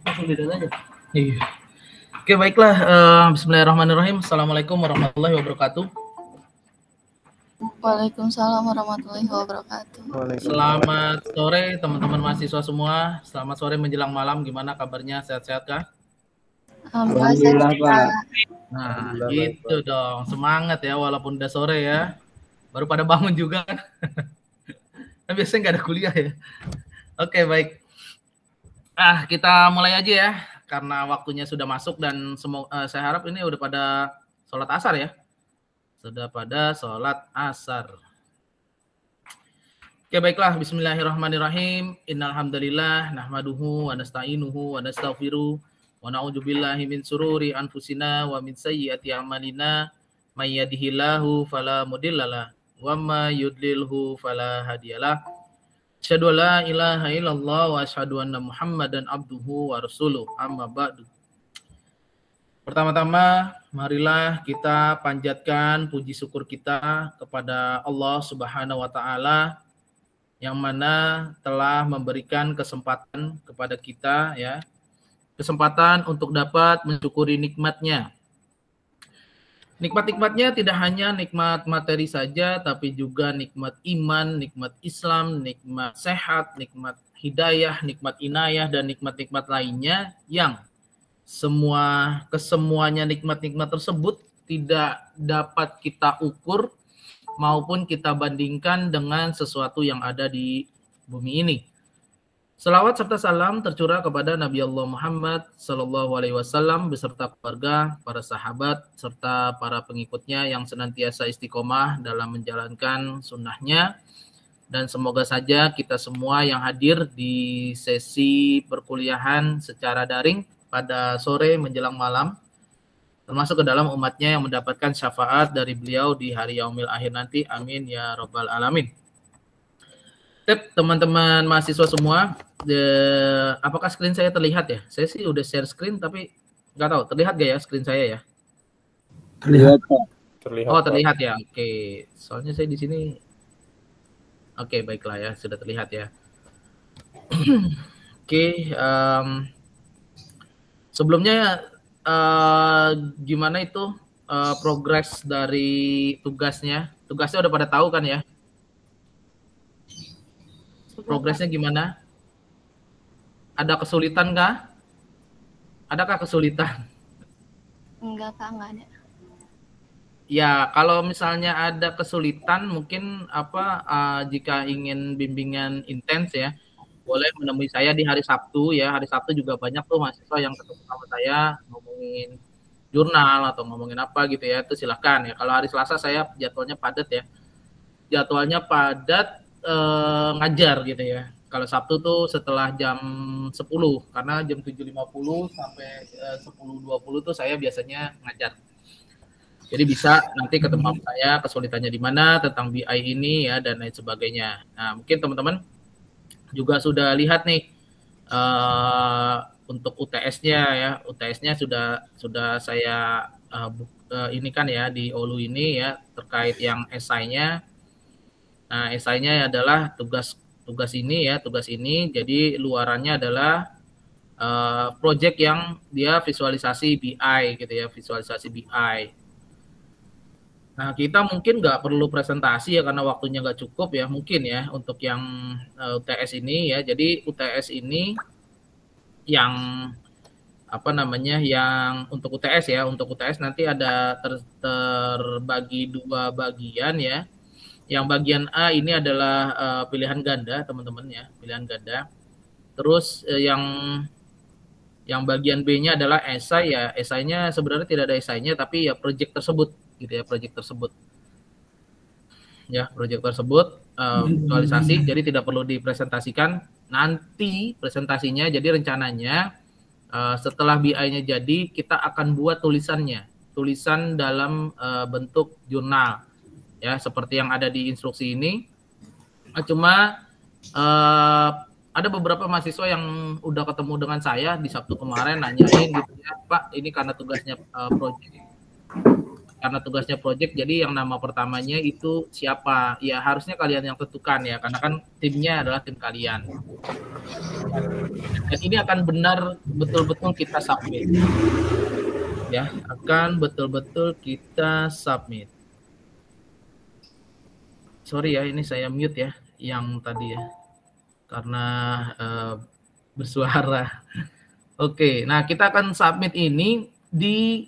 aja. Iya. Oke, baiklah. Bismillahirrahmanirrahim. Assalamualaikum warahmatullahi wabarakatuh. Waalaikumsalam warahmatullahi wabarakatuh. Selamat sore teman-teman mahasiswa semua. Selamat sore menjelang malam. Gimana kabarnya? Sehat-sehat kah? Alhamdulillah, Pak. Nah, gitu dong. Semangat ya walaupun udah sore ya. Baru pada bangun juga kan. Kan biasanya nggak ada kuliah ya. Oke, baik. Kita mulai aja ya. Karena waktunya sudah masuk dan saya harap ini udah pada sholat asar ya. Sudah pada sholat asar. Oke, baiklah. Bismillahirrahmanirrahim. Innal hamdalillah nahmaduhu wa nasta'inuhu wa nastaghfiruh wa na'udzubillahi min sururi anfusina wa min sayyiati a'malina may yahdihillahu fala mudhillalah wa may yudlilhu fala hadiyalah. Asyhadu an la ilaha illallah wa asyhadu anna Muhammadan abduhu wa rasuluh. Amma ba'du. Pertama-tama, marilah kita panjatkan puji syukur kita kepada Allah Subhanahu wa taala yang mana telah memberikan kesempatan kepada kita ya. Kesempatan untuk dapat mensyukuri nikmat-Nya. Nikmat-nikmatnya tidak hanya nikmat materi saja, tapi juga nikmat iman, nikmat Islam, nikmat sehat, nikmat hidayah, nikmat inayah, dan nikmat-nikmat lainnya yang kesemuanya nikmat-nikmat tersebut tidak dapat kita ukur maupun kita bandingkan dengan sesuatu yang ada di bumi ini. Selawat serta salam tercurah kepada Nabi Allah Muhammad Sallallahu Alaihi Wasallam beserta keluarga, para sahabat, serta para pengikutnya yang senantiasa istiqomah dalam menjalankan sunnahnya. Dan semoga saja kita semua yang hadir di sesi perkuliahan secara daring pada sore menjelang malam, termasuk ke dalam umatnya yang mendapatkan syafaat dari beliau di hari yaumil akhir nanti. Amin ya rabbal alamin. Teman-teman mahasiswa semua, apakah screen saya terlihat ya? Saya sih udah share screen tapi nggak tahu terlihat gak ya screen saya ya? Terlihat. Oh, terlihat ya. Oke. Soalnya saya di sini. Oke, baiklah ya, sudah terlihat ya. Oke, sebelumnya gimana itu progres dari tugasnya? Tugasnya udah pada tahu kan ya? Progresnya gimana? Ada kesulitan kah? Adakah kesulitan? Enggak, Kak, enggak ada. Ya, kalau misalnya ada kesulitan, mungkin jika ingin bimbingan intens ya, boleh menemui saya di hari Sabtu ya. Hari Sabtu juga banyak tuh mahasiswa yang ketemu sama saya ngomongin jurnal atau ngomongin apa gitu ya. Itu silahkan ya. Kalau hari Selasa saya jadwalnya padat ya. Jadwalnya padat ngajar gitu ya. Kalau Sabtu tuh setelah jam 10 karena jam 7.50 sampai 10.20 tuh saya biasanya ngajar. Jadi bisa nanti ketemu saya kesulitannya di mana tentang BI ini ya dan lain sebagainya. Nah, mungkin teman-teman juga sudah lihat nih untuk UTS-nya ya. UTS-nya sudah saya ini kan ya di OLU ini ya terkait yang esainya. Nah, esainya adalah tugas ini ya, tugas ini. Jadi luarannya adalah project yang dia visualisasi BI gitu ya, visualisasi BI. Nah, kita mungkin nggak perlu presentasi ya karena waktunya nggak cukup ya mungkin ya untuk yang UTS ini ya. Jadi UTS ini yang yang untuk UTS ya, untuk UTS nanti ada terbagi dua bagian ya. Yang bagian A ini adalah pilihan ganda teman-teman ya, pilihan ganda. Terus yang bagian B-nya adalah esai ya. Esainya sebenarnya tidak ada esainya tapi ya project tersebut gitu ya, project tersebut. Ya, project tersebut visualisasi jadi tidak perlu dipresentasikan. Nanti presentasinya jadi rencananya setelah BI-nya jadi kita akan buat tulisannya. Tulisan dalam bentuk jurnal. Ya, seperti yang ada di instruksi ini. Cuma ada beberapa mahasiswa yang udah ketemu dengan saya di Sabtu kemarin nanyain gitu ya, Pak, ini karena tugasnya project karena tugasnya project, jadi yang nama pertamanya itu siapa? Ya harusnya kalian yang tentukan ya, karena kan timnya adalah tim kalian. Dan ini akan benar betul-betul kita submit. Ya, akan betul-betul kita submit. Sorry ya, ini saya mute ya, yang tadi ya, karena bersuara. Oke, nah kita akan submit ini di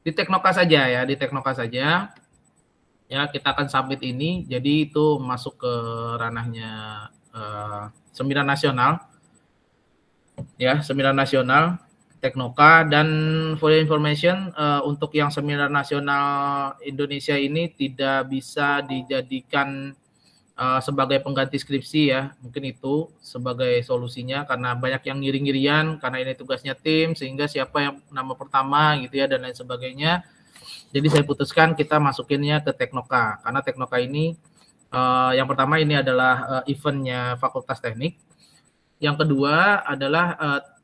Teknoka saja ya, di Teknoka saja. Ya, kita akan submit ini, jadi itu masuk ke ranahnya Seminar Nasional. Ya, Seminar Nasional Teknoka, dan for information untuk yang Seminar Nasional Indonesia ini tidak bisa dijadikan sebagai pengganti skripsi ya, mungkin itu sebagai solusinya karena banyak yang ngiri-ngirian karena ini tugasnya tim, sehingga siapa yang nama pertama gitu ya dan lain sebagainya. Jadi saya putuskan kita masukinnya ke Teknoka karena Teknoka ini yang pertama ini adalah eventnya Fakultas Teknik. Yang kedua adalah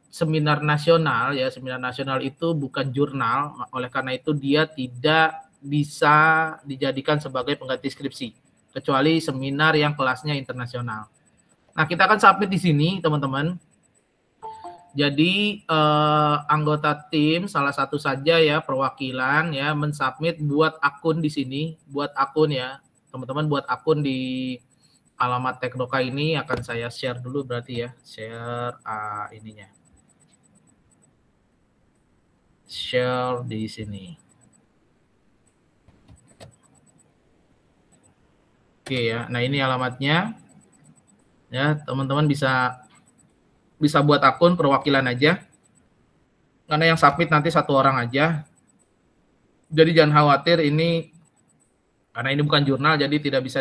seminar nasional ya, seminar nasional itu bukan jurnal, oleh karena itu dia tidak bisa dijadikan sebagai pengganti skripsi kecuali seminar yang kelasnya internasional. Nah, kita akan submit di sini, teman-teman. Jadi anggota tim salah satu saja ya perwakilan ya mensubmit buat akun di sini, buat akun ya. Teman-teman buat akun di alamat Teknoka ini akan saya share dulu berarti ya. Share ininya. Share di sini. Oke ya, nah ini alamatnya. Ya, teman-teman bisa buat akun perwakilan aja. Karena yang submit nanti satu orang aja. Jadi jangan khawatir ini karena ini bukan jurnal jadi tidak bisa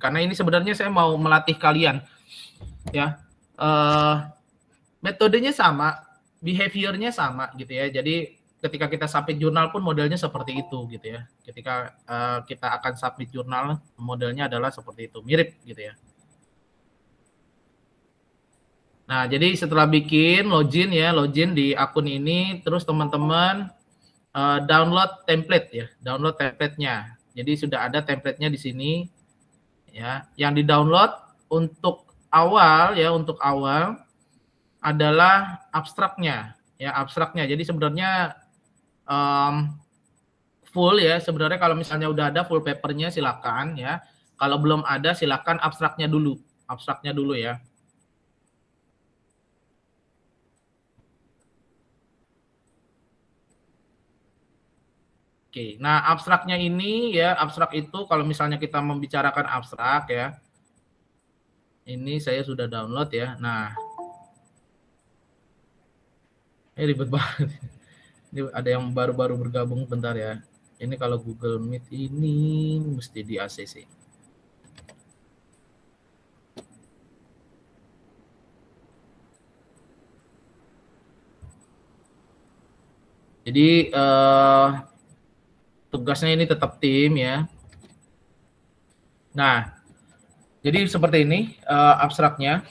karena ini sebenarnya saya mau melatih kalian. Ya. Metodenya sama, behaviornya sama gitu ya. Jadi ketika kita submit jurnal pun modelnya seperti itu gitu ya. Ketika kita akan submit jurnal, modelnya adalah seperti itu, mirip gitu ya. Nah, jadi setelah bikin login di akun ini, terus teman-teman download template ya, download template-nya. Jadi sudah ada template-nya di sini ya. Yang di-download untuk awal adalah abstraknya ya, abstraknya. Jadi sebenarnya full ya, sebenarnya kalau misalnya udah ada full papernya silakan ya. Kalau belum ada silakan abstraknya dulu ya. Oke, nah abstraknya ini ya, abstrak itu kalau misalnya kita membicarakan abstrak ya, ini saya sudah download ya. Nah, ini ribet banget. Ini ada yang baru-baru bergabung, bentar ya. Ini kalau Google Meet ini mesti di ACC. Jadi tugasnya ini tetap tim ya. Nah, jadi seperti ini abstraknya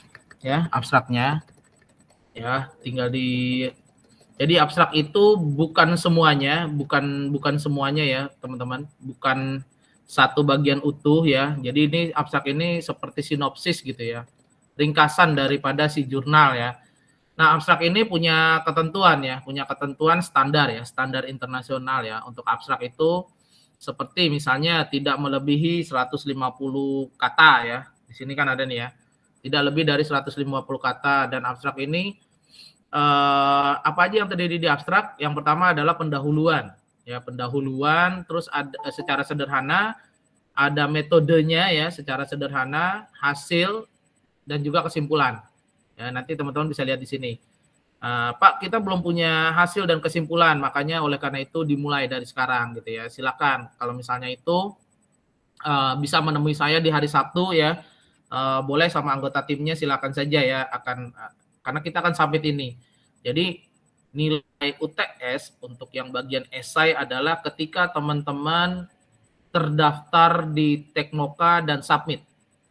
ya, tinggal jadi abstrak itu bukan semuanya ya, teman-teman, bukan satu bagian utuh ya. Jadi ini abstrak ini seperti sinopsis gitu ya, ringkasan daripada si jurnal ya. Nah, abstrak ini punya ketentuan standar ya, standar internasional ya. Untuk abstrak itu seperti misalnya tidak melebihi 150 kata ya. Di sini kan ada nih ya. Tidak lebih dari 150 kata, dan abstrak ini apa aja yang terdiri di abstrak? Yang pertama adalah pendahuluan. Ya, pendahuluan, terus ada secara sederhana ada metodenya ya, secara sederhana, hasil dan juga kesimpulan. Ya, nanti teman-teman bisa lihat di sini. Pak, kita belum punya hasil dan kesimpulan, makanya oleh karena itu dimulai dari sekarang gitu ya. Silakan kalau misalnya itu bisa menemui saya di hari Sabtu ya. Boleh sama anggota timnya, silakan saja ya, karena kita akan submit ini. Jadi nilai UTS untuk yang bagian esai adalah ketika teman-teman terdaftar di Teknoka dan submit.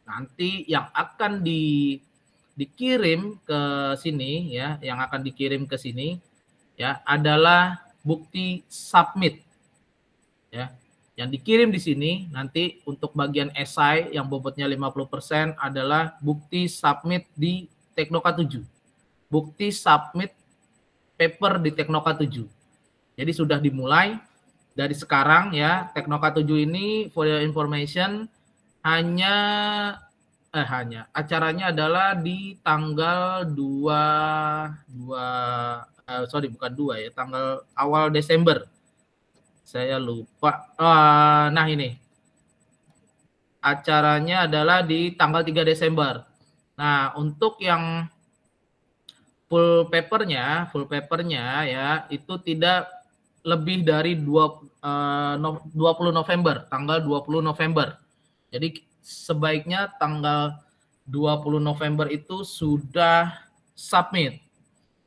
Nanti yang akan dikirim ke sini ya, yang akan dikirim ke sini ya adalah bukti submit. ya. Yang dikirim di sini nanti untuk bagian esai yang bobotnya 50% adalah bukti submit di Teknoka 7. Bukti submit paper di Teknoka 7. Jadi sudah dimulai dari sekarang ya. Teknoka 7 ini for your information hanya acaranya adalah di tanggal 2 tanggal awal Desember. Saya lupa. Nah ini. Acaranya adalah di tanggal 3 Desember. Nah, untuk yang full papernya ya, itu tidak lebih dari 20 November, tanggal 20 November. Jadi sebaiknya tanggal 20 November itu sudah submit.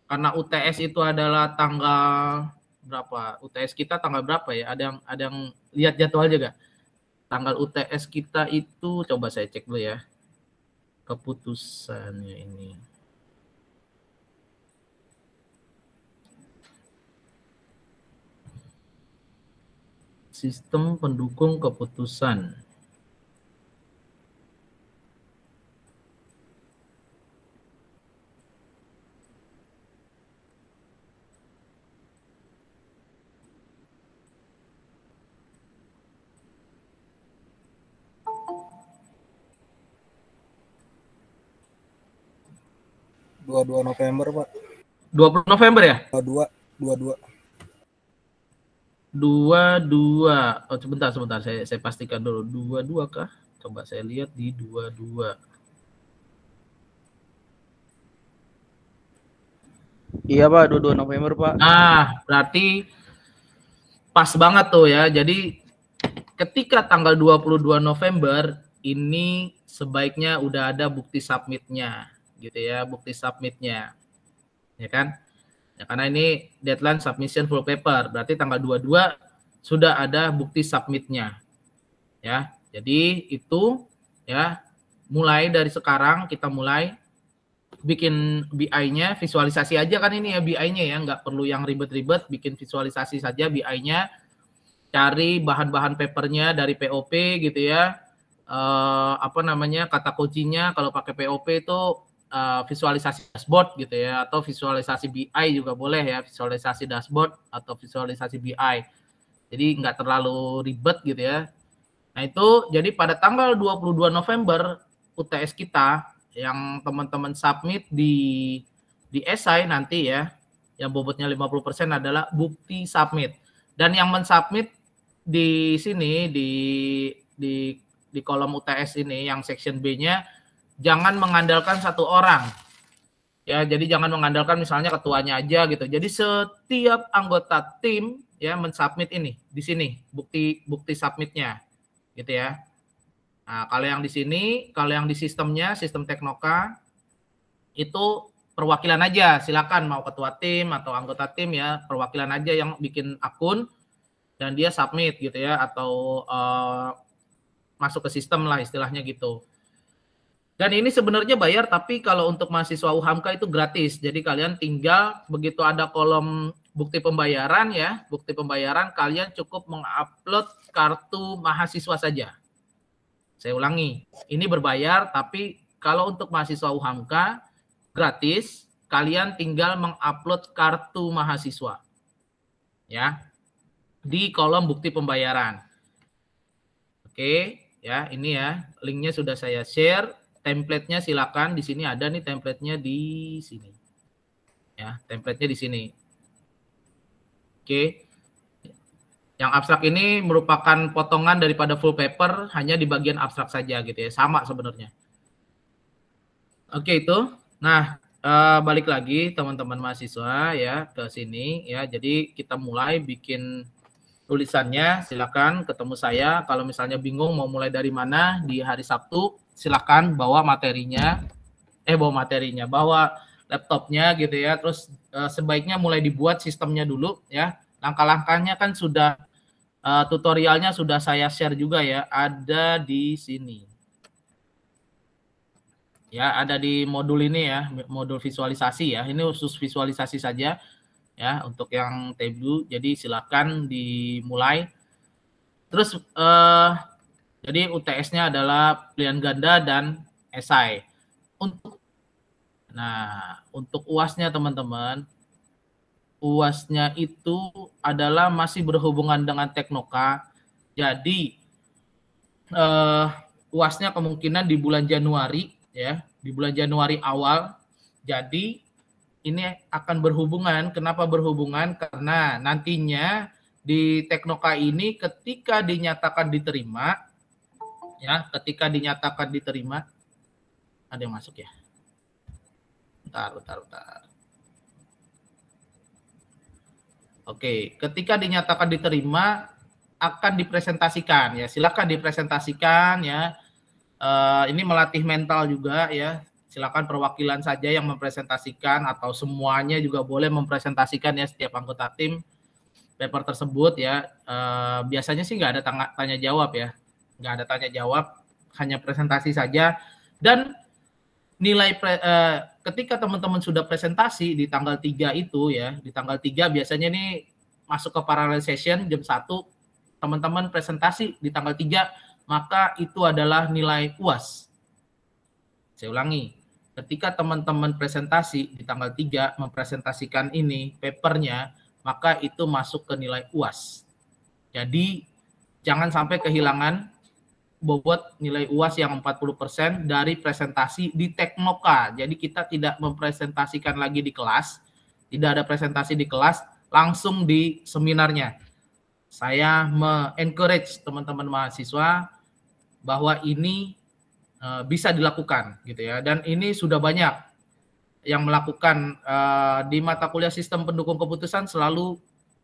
Karena UTS itu adalah tanggal berapa? UTS kita tanggal berapa ya? Ada yang lihat jadwal juga. Tanggal UTS kita itu coba saya cek dulu ya. Keputusannya ini. Sistem pendukung keputusan. Dua November, Pak. 20 November ya? 22. Oh, sebentar saya pastikan dulu. 22 kah? Coba saya lihat di 22. Iya, Pak, 22 November, Pak. Nah, berarti pas banget tuh ya. Jadi ketika tanggal 22 November ini sebaiknya udah ada bukti submitnya gitu ya, bukti submitnya. Ya kan? Ya, karena ini deadline submission full paper, berarti tanggal 22 sudah ada bukti submitnya. Ya. Jadi itu ya, mulai dari sekarang kita mulai bikin BI-nya, visualisasi aja kan ini ya BI-nya ya, nggak perlu yang ribet-ribet, bikin visualisasi saja BI-nya, cari bahan-bahan papernya dari POP gitu ya, kata kuncinya kalau pakai POP itu visualisasi dashboard gitu ya, atau visualisasi BI juga boleh ya, visualisasi dashboard atau visualisasi BI. Jadi nggak terlalu ribet gitu ya. Nah itu jadi pada tanggal 22 November UTS kita yang teman-teman submit di esai nanti ya, yang bobotnya 50% adalah bukti submit. Dan yang mensubmit di sini di kolom UTS ini yang section B-nya jangan mengandalkan satu orang. Ya, jadi jangan mengandalkan misalnya ketuanya aja gitu. Jadi setiap anggota tim ya mensubmit ini di sini bukti submitnya gitu ya. Nah, kalau yang di sini, kalau yang di sistemnya, sistem Teknoka itu perwakilan aja, silakan mau ketua tim atau anggota tim ya, perwakilan aja yang bikin akun dan dia submit gitu ya, atau masuk ke sistem lah istilahnya gitu. Dan ini sebenarnya bayar, tapi kalau untuk mahasiswa UHAMKA itu gratis. Jadi kalian tinggal begitu ada kolom bukti pembayaran ya, bukti pembayaran kalian cukup mengupload kartu mahasiswa saja. Saya ulangi, ini berbayar, tapi kalau untuk mahasiswa UHAMKA gratis, kalian tinggal mengupload kartu mahasiswa. Ya. Di kolom bukti pembayaran. Oke, ya, ini ya, linknya sudah saya share. Template-nya silakan, di sini ada nih template-nya di sini. Ya, template-nya di sini. Oke. Yang abstrak ini merupakan potongan daripada full paper, hanya di bagian abstrak saja gitu ya, sama sebenarnya. Oke itu. Nah, balik lagi teman-teman mahasiswa ya ke sini ya. Jadi kita mulai bikin tulisannya, silakan ketemu saya. Kalau misalnya bingung mau mulai dari mana di hari Sabtu, silakan bawa materinya, bawa laptopnya gitu ya. Terus sebaiknya mulai dibuat sistemnya dulu ya. Langkah-langkahnya kan sudah tutorialnya sudah saya share juga ya, ada di sini. Ya, ada di modul ini ya, modul visualisasi ya. Ini khusus visualisasi saja ya untuk yang tab. Jadi silakan dimulai. Terus jadi UTS-nya adalah pilihan ganda dan esai. Untuk UAS-nya teman-teman, UAS-nya itu adalah masih berhubungan dengan Teknoka. Jadi UAS-nya kemungkinan di bulan Januari ya, di bulan Januari awal. Jadi ini akan berhubungan. Kenapa berhubungan? Karena nantinya di Teknoka ini ketika dinyatakan diterima ya, ada yang masuk ya. Bentar. Oke, ketika dinyatakan diterima akan dipresentasikan ya. Silakan dipresentasikan ya. Ini melatih mental juga ya. Silakan perwakilan saja yang mempresentasikan atau semuanya juga boleh mempresentasikan ya, setiap anggota tim paper tersebut ya. Biasanya sih nggak ada tanya jawab ya. Nggak ada tanya jawab, hanya presentasi saja. Dan nilai ketika teman-teman sudah presentasi di tanggal 3 itu ya, di tanggal 3 biasanya ini masuk ke parallel session jam 1, teman-teman presentasi di tanggal 3, maka itu adalah nilai UAS. Saya ulangi, ketika teman-teman presentasi di tanggal 3 mempresentasikan ini papernya, maka itu masuk ke nilai UAS. Jadi jangan sampai kehilangan bobot nilai UAS yang 40% dari presentasi di Teknoka. Jadi kita tidak mempresentasikan lagi di kelas, tidak ada presentasi di kelas, langsung di seminarnya. Saya me-encourage teman-teman mahasiswa bahwa ini bisa dilakukan gitu ya. Dan ini sudah banyak yang melakukan di mata kuliah sistem pendukung keputusan. Selalu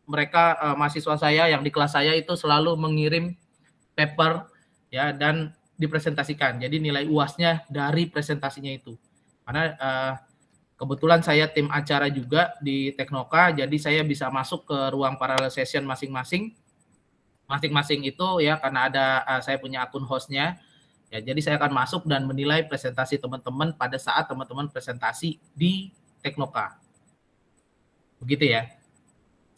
mereka mahasiswa saya yang di kelas saya itu selalu mengirim paper ya dan dipresentasikan. Jadi nilai UAS-nya dari presentasinya itu. Karena kebetulan saya tim acara juga di Teknoka, jadi saya bisa masuk ke ruang parallel session masing-masing. Masing-masing itu ya, karena ada saya punya akun hostnya. Ya, jadi saya akan masuk dan menilai presentasi teman-teman pada saat teman-teman presentasi di Teknoka. Begitu ya.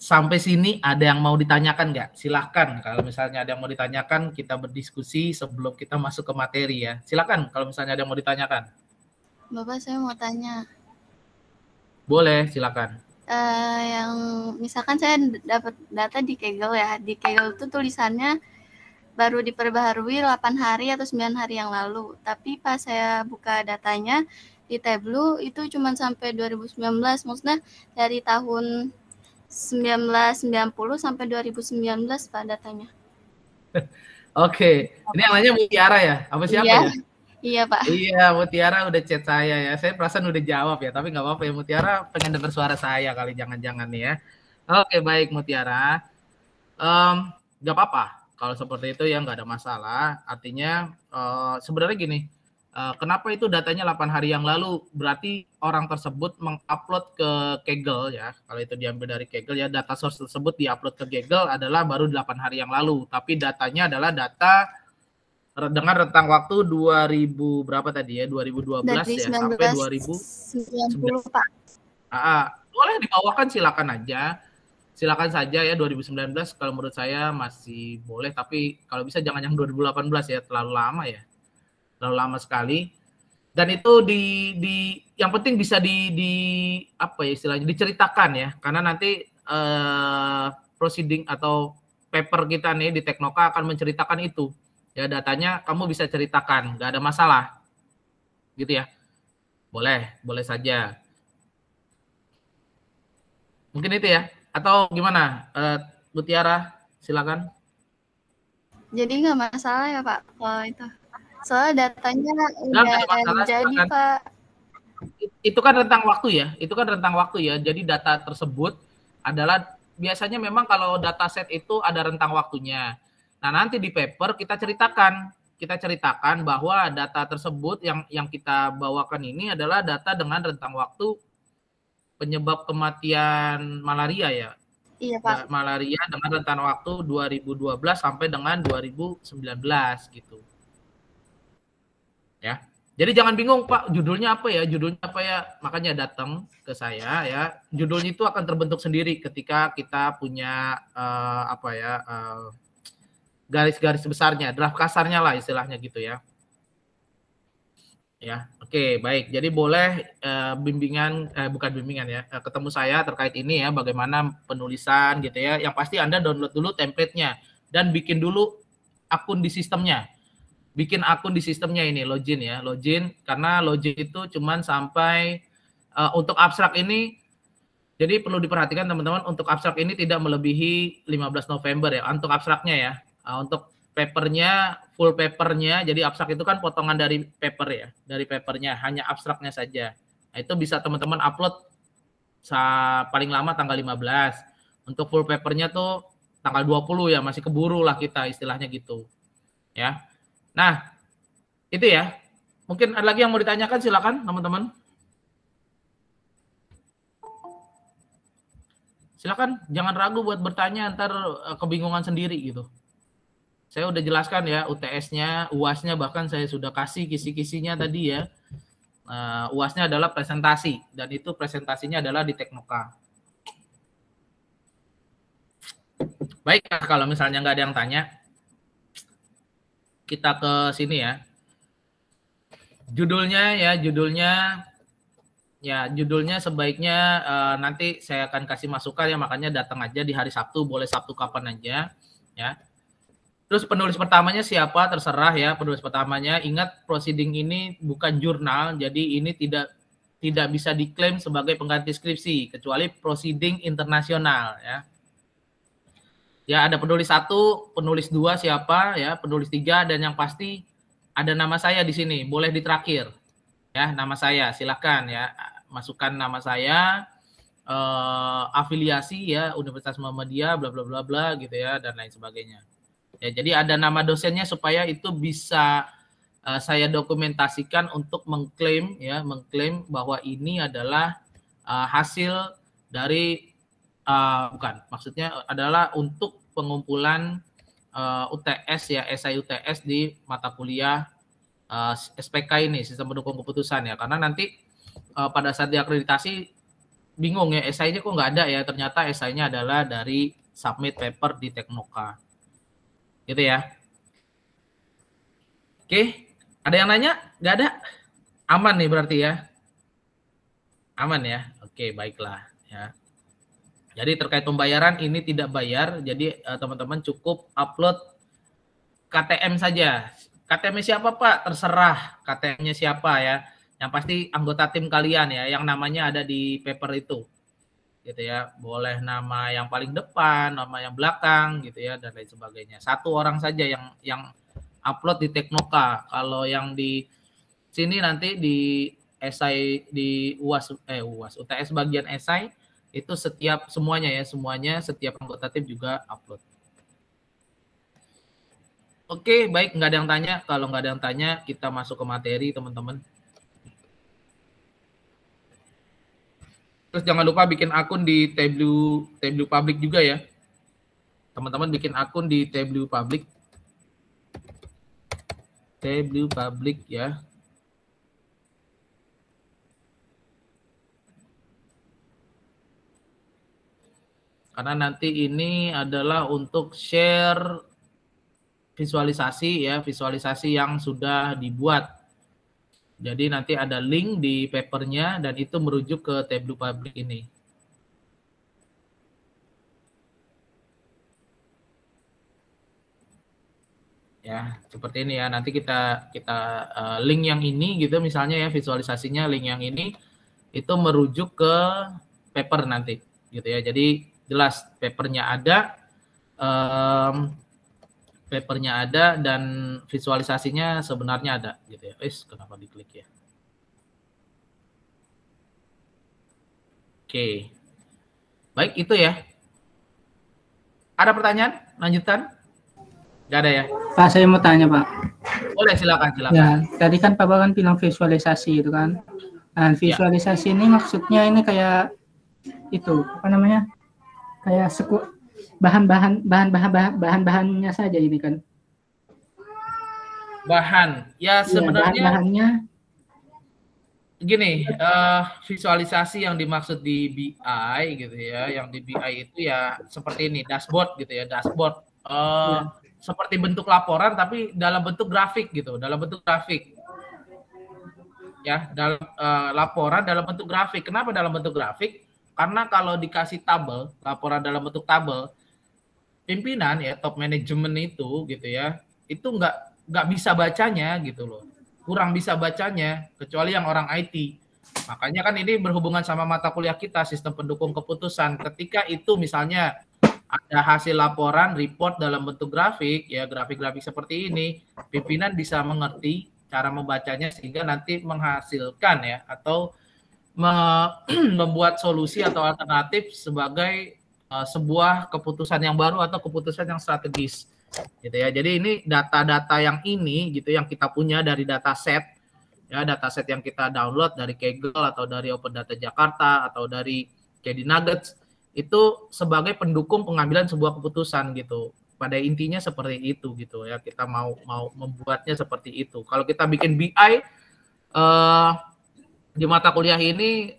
Sampai sini ada yang mau ditanyakan nggak? Silahkan kalau misalnya ada yang mau ditanyakan, kita berdiskusi sebelum kita masuk ke materi ya. Silahkan kalau misalnya ada yang mau ditanyakan. Bapak, saya mau tanya. Boleh, silakan. Yang misalkan saya dapat data di Kaggle ya. Di Kaggle itu tulisannya baru diperbaharui 8 hari atau 9 hari yang lalu. Tapi pas saya buka datanya di Tableau itu cuma sampai 2019. Maksudnya dari tahun 1990 sampai 2019 Pak datanya. Oke, ini namanya Mutiara ya? Apa siapa iya. ya? Iya Pak. Iya, Mutiara udah chat saya ya. Saya perasaan udah jawab ya, tapi nggak apa-apa ya. Mutiara pengen dengar suara saya kali, jangan-jangan nih ya. Oke, baik Mutiara. Nggak apa-apa. Kalau seperti itu ya nggak ada masalah. Artinya sebenarnya gini, kenapa itu datanya 8 hari yang lalu? Berarti orang tersebut mengupload ke Kaggle ya. Kalau itu diambil dari Kaggle ya, data source tersebut diupload ke Kaggle adalah baru 8 hari yang lalu. Tapi datanya adalah data dengan rentang waktu 2000 berapa tadi ya? 2012 dari ya sampai 2090 Pak. Boleh dibawakan, silakan aja. Silakan saja ya 2019 kalau menurut saya masih boleh, tapi kalau bisa jangan yang 2018 ya, terlalu lama ya. Terlalu lama sekali. Dan itu yang penting bisa di apa ya istilahnya, diceritakan ya, karena nanti proceeding atau paper kita nih di Teknoka akan menceritakan itu ya, datanya kamu bisa ceritakan, nggak ada masalah gitu ya. Boleh saja, mungkin itu ya, atau gimana Mutiara, silakan. Jadi nggak masalah ya Pak kalau itu. Soalnya datanya Nggak masalah, jadi silakan. Pak. Itu kan rentang waktu ya. Jadi data tersebut adalah biasanya memang kalau data set itu ada rentang waktunya. Nah, nanti di paper kita ceritakan bahwa data tersebut yang kita bawakan ini adalah data dengan rentang waktu penyebab kematian malaria ya. Iya Pak. Malaria dengan rentang waktu 2012 sampai dengan 2019 gitu. Ya. Jadi jangan bingung Pak, judulnya apa ya? Makanya datang ke saya ya. Judulnya itu akan terbentuk sendiri ketika kita punya garis-garis besarnya, draft kasarnya lah istilahnya gitu ya. Ya, oke, baik. Jadi boleh bukan bimbingan ya, ketemu saya terkait ini ya, bagaimana penulisan gitu ya. Yang pasti Anda download dulu template-nya dan bikin dulu akun di sistemnya. Bikin akun di sistemnya ini, login ya, login. Karena login itu cuman sampai untuk abstrak ini, jadi perlu diperhatikan teman-teman, untuk abstrak ini tidak melebihi 15 November ya, untuk abstraknya ya. Untuk papernya, full papernya, jadi abstrak itu kan potongan dari paper ya, dari papernya, hanya abstraknya saja. Nah, itu bisa teman-teman upload paling lama tanggal 15. Untuk full papernya tuh tanggal 20 ya, masih keburu lah kita istilahnya gitu. Ya. Nah, itu ya. Mungkin ada lagi yang mau ditanyakan, silakan teman-teman. Silakan, jangan ragu buat bertanya, ntar kebingungan sendiri gitu. Saya udah jelaskan ya UTS-nya, UAS-nya bahkan saya sudah kasih kisi-kisinya tadi ya. UAS-nya adalah presentasi dan itu presentasinya adalah di Teknoka. Baik, kalau misalnya nggak ada yang tanya, kita ke sini ya. Judulnya sebaiknya nanti saya akan kasih masukan ya, makanya datang aja di hari Sabtu, boleh Sabtu kapan aja ya. Terus penulis pertamanya siapa terserah ya, penulis pertamanya. Ingat proceeding ini bukan jurnal, jadi ini tidak bisa diklaim sebagai pengganti skripsi kecuali proceeding internasional ya. Ya, ada penulis 1, penulis 2 siapa ya, penulis 3, dan yang pasti ada nama saya di sini, boleh di terakhir. Ya, nama saya, silakan ya, masukkan nama saya, afiliasi ya, Universitas Muhammadiyah, bla bla bla bla gitu ya, dan lain sebagainya. Ya, jadi ada nama dosennya supaya itu bisa saya dokumentasikan untuk mengklaim bahwa ini adalah hasil dari maksudnya adalah untuk pengumpulan UTS ya, esai UTS di mata kuliah SPK ini, sistem pendukung keputusan ya, karena nanti pada saat diakreditasi bingung ya, esainya kok nggak ada ya, ternyata esainya adalah dari submit paper di Teknoka gitu ya. Oke, ada yang nanya? Nggak ada? Aman nih berarti ya? Aman ya? Oke, baiklah ya. Jadi terkait pembayaran ini tidak bayar, jadi teman-teman cukup upload KTM saja. KTM siapa Pak? Terserah KTM-nya siapa ya. Yang pasti anggota tim kalian ya, yang namanya ada di paper itu. Gitu ya, boleh nama yang paling depan, nama yang belakang gitu ya, dan lain sebagainya. 1 orang saja yang upload di Teknoka. Kalau yang di sini nanti di esai di UAS UTS bagian esai itu semuanya setiap anggota tim juga upload. Oke, baik, nggak ada yang tanya. Kalau nggak ada yang tanya, kita masuk ke materi teman-teman. Terus jangan lupa bikin akun di Tableau Public juga ya. Teman-teman bikin akun di Tableau Public. Tableau Public ya. Karena nanti ini adalah untuk share visualisasi ya, visualisasi yang sudah dibuat. Jadi nanti ada link di papernya dan itu merujuk ke Tableau Public ini. Ya, seperti ini ya. Nanti kita link yang ini gitu misalnya ya, visualisasinya link yang ini itu merujuk ke paper nanti gitu ya. Jadi jelas papernya ada dan visualisasinya sebenarnya ada gitu ya. Kenapa diklik ya? Oke. Baik, itu ya. Ada pertanyaan? Lanjutan? Nggak ada ya? Pak, saya mau tanya, Pak. Boleh, silakan. Ya, tadi kan Pak Bagan bilang visualisasi itu kan. Nah, visualisasi ini maksudnya ini kayak itu, apa namanya? Kayak bahan-bahannya saja ini kan. Bahan. Ya, sebenarnya bahan-bahannya gini, visualisasi yang dimaksud di BI gitu ya, yang di BI itu ya seperti ini, dashboard gitu ya, dashboard. seperti bentuk laporan tapi dalam bentuk grafik gitu, dalam bentuk grafik. Ya, dalam laporan dalam bentuk grafik. Kenapa dalam bentuk grafik? Karena kalau dikasih tabel, laporan dalam bentuk tabel, pimpinan ya top manajemen itu gitu ya, itu nggak bisa bacanya gitu loh, kurang bisa bacanya kecuali yang orang IT. Makanya kan ini berhubungan sama mata kuliah kita sistem pendukung keputusan. Ketika itu misalnya ada hasil laporan report dalam bentuk grafik ya, grafik-grafik seperti ini, pimpinan bisa mengerti cara membacanya sehingga nanti menghasilkan ya atau membuat solusi atau alternatif sebagai sebuah keputusan yang baru atau keputusan yang strategis gitu ya. Jadi ini data-data yang ini gitu yang kita punya dari dataset ya, dataset yang kita download dari Kaggle atau dari Open Data Jakarta atau dari KD Nuggets itu sebagai pendukung pengambilan sebuah keputusan gitu. Pada intinya seperti itu gitu ya, kita mau membuatnya seperti itu. Kalau kita bikin BI di mata kuliah ini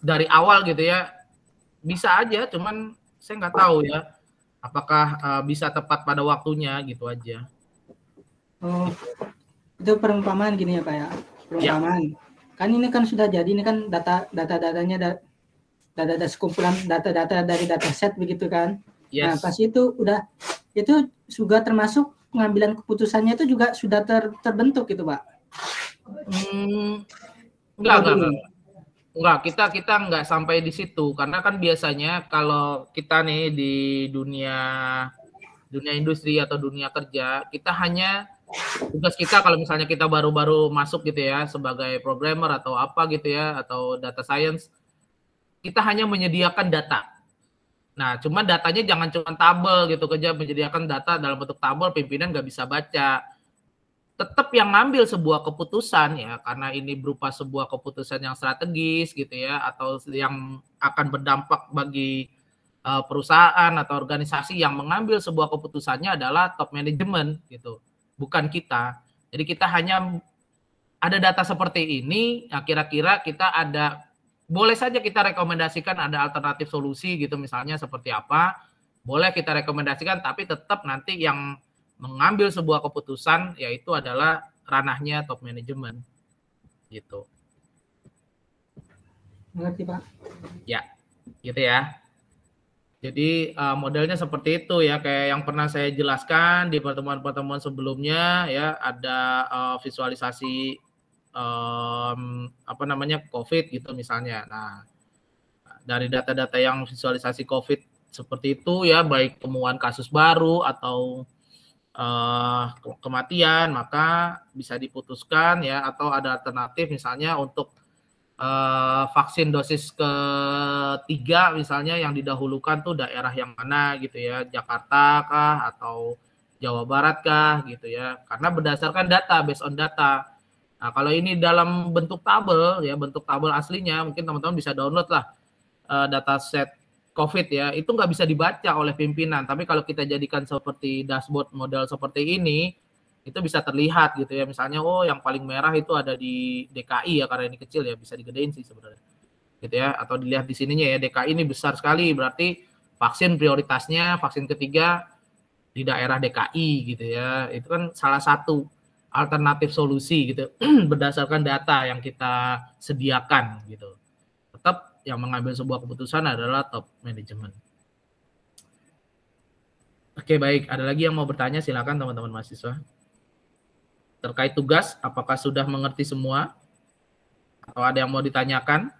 dari awal gitu ya bisa aja, cuman saya nggak tahu ya apakah bisa tepat pada waktunya gitu aja. Oh, itu perumpamaan gini ya Pak ya, perumpamaan. Ya. Kan ini kan sudah jadi, ini kan data-datanya data sekumpulan data-data dari dataset begitu kan. Yes. Nah, pas itu juga termasuk pengambilan keputusannya itu juga sudah terbentuk gitu, Pak. Enggak, kita enggak sampai di situ karena kan biasanya kalau kita nih di dunia industri atau dunia kerja, kita hanya tugas kita kalau misalnya kita baru-baru masuk gitu ya sebagai programmer atau apa gitu ya atau data science, kita hanya menyediakan data. Nah, cuman datanya jangan cuma tabel gitu kerja, menyediakan data dalam bentuk tabel, pimpinan nggak bisa baca. Tetap yang ngambil sebuah keputusan ya, karena ini berupa sebuah keputusan yang strategis gitu ya, atau yang akan berdampak bagi perusahaan atau organisasi, yang mengambil sebuah keputusannya adalah top manajemen gitu, bukan kita. Jadi kita hanya ada data seperti ini, ya kira-kira kita ada boleh saja kita rekomendasikan ada alternatif solusi gitu misalnya seperti apa, boleh kita rekomendasikan, tapi tetap nanti yang mengambil sebuah keputusan yaitu adalah ranahnya top manajemen gitu. Mengerti Pak? Ya, gitu ya. Jadi modelnya seperti itu ya, kayak yang pernah saya jelaskan di pertemuan-pertemuan sebelumnya ya, ada visualisasi COVID gitu misalnya. Nah, dari data-data yang visualisasi COVID seperti itu ya, baik temuan kasus baru atau kematian, maka bisa diputuskan ya, atau ada alternatif misalnya untuk vaksin dosis ketiga misalnya yang didahulukan tuh daerah yang mana gitu ya, Jakarta kah atau Jawa Barat kah gitu ya, karena berdasarkan data, based on data. Nah, kalau ini dalam bentuk tabel ya, bentuk tabel aslinya mungkin teman-teman bisa download lah dataset COVID ya, itu nggak bisa dibaca oleh pimpinan. Tapi kalau kita jadikan seperti dashboard model seperti ini, itu bisa terlihat gitu ya. Misalnya, oh yang paling merah itu ada di DKI ya, karena ini kecil ya, bisa digedein sih sebenarnya. Gitu ya, atau dilihat di sininya ya, DKI ini besar sekali, berarti vaksin prioritasnya, vaksin ketiga di daerah DKI gitu ya. Itu kan salah satu alternatif solusi gitu berdasarkan data yang kita sediakan gitu. Tetap yang mengambil sebuah keputusan adalah top manajemen. Oke, baik, ada lagi yang mau bertanya, silakan teman-teman mahasiswa. Terkait tugas, apakah sudah mengerti semua atau ada yang mau ditanyakan?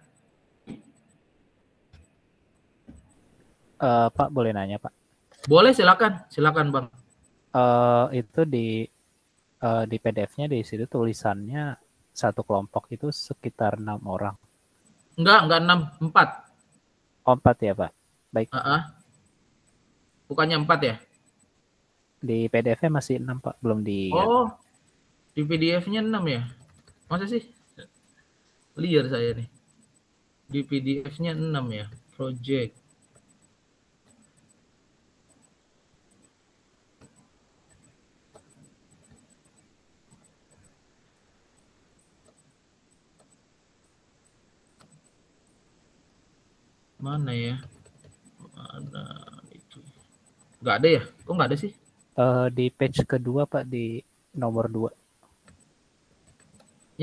Pak, boleh nanya Pak? Boleh, silakan Bang. Itu di PDF-nya di situ tulisannya satu kelompok itu sekitar 6 orang. Enggak 6, 4. Oh, 4 ya Pak. Baik. Bukannya 4 ya? Di PDF-nya masih 6 Pak, belum di. Oh, di PDF-nya 6 ya? Masa sih? Liar saya nih. Di PDF-nya 6 ya, project. Mana ya? Ada itu. Nggak ada ya? Kok nggak ada sih? Di page kedua Pak, di nomor 2.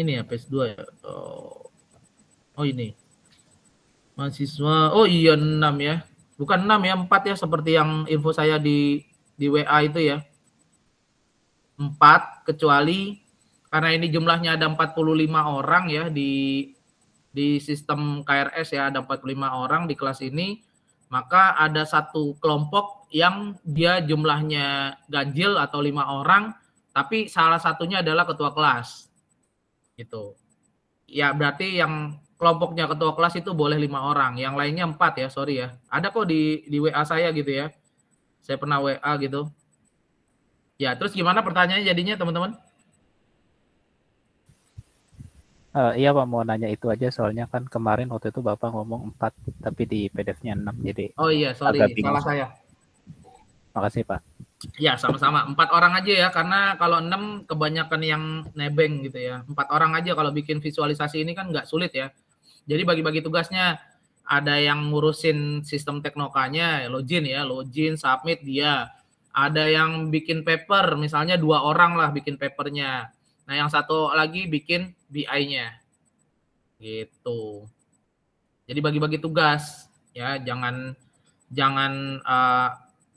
Ini ya page 2 ya. Oh ini. Mahasiswa. Oh iya 6 ya. Bukan 6 ya, 4 ya seperti yang info saya di WA itu ya. 4 kecuali karena ini jumlahnya ada 45 orang ya di sistem KRS ya, ada 45 orang di kelas ini, maka ada satu kelompok yang dia jumlahnya ganjil atau 5 orang, tapi salah satunya adalah ketua kelas. Gitu. Ya berarti yang kelompoknya ketua kelas itu boleh 5 orang, yang lainnya 4 ya, sorry ya. Ada kok di WA saya gitu ya. Saya pernah WA gitu. Ya, terus gimana pertanyaannya jadinya teman-teman? Iya Pak, mau nanya itu aja soalnya kan kemarin waktu itu Bapak ngomong 4 tapi di PDF-nya 6 jadi. Oh iya, sorry, salah saya. Makasih Pak. Ya, sama-sama. 4 orang aja ya, karena kalau 6 kebanyakan yang nebeng gitu ya. 4 orang aja kalau bikin visualisasi ini kan nggak sulit ya. Jadi bagi-bagi tugasnya, ada yang ngurusin sistem teknokanya, login, submit dia. Ada yang bikin paper, misalnya 2 orang lah bikin papernya. Nah, yang satu lagi bikin BI-nya. Gitu. Jadi bagi-bagi tugas ya, jangan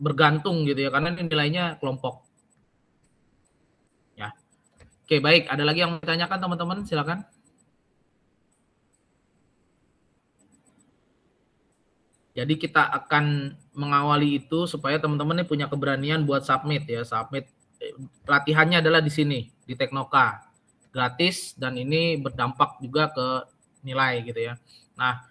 bergantung gitu ya, karena ini nilainya kelompok. Ya. Oke, baik. Ada lagi yang ditanyakan teman-teman? Silakan. Jadi kita akan mengawali itu supaya teman-teman ini punya keberanian buat submit ya. Submit latihannya adalah di sini, di Teknoka. Gratis dan ini berdampak juga ke nilai gitu ya. Nah,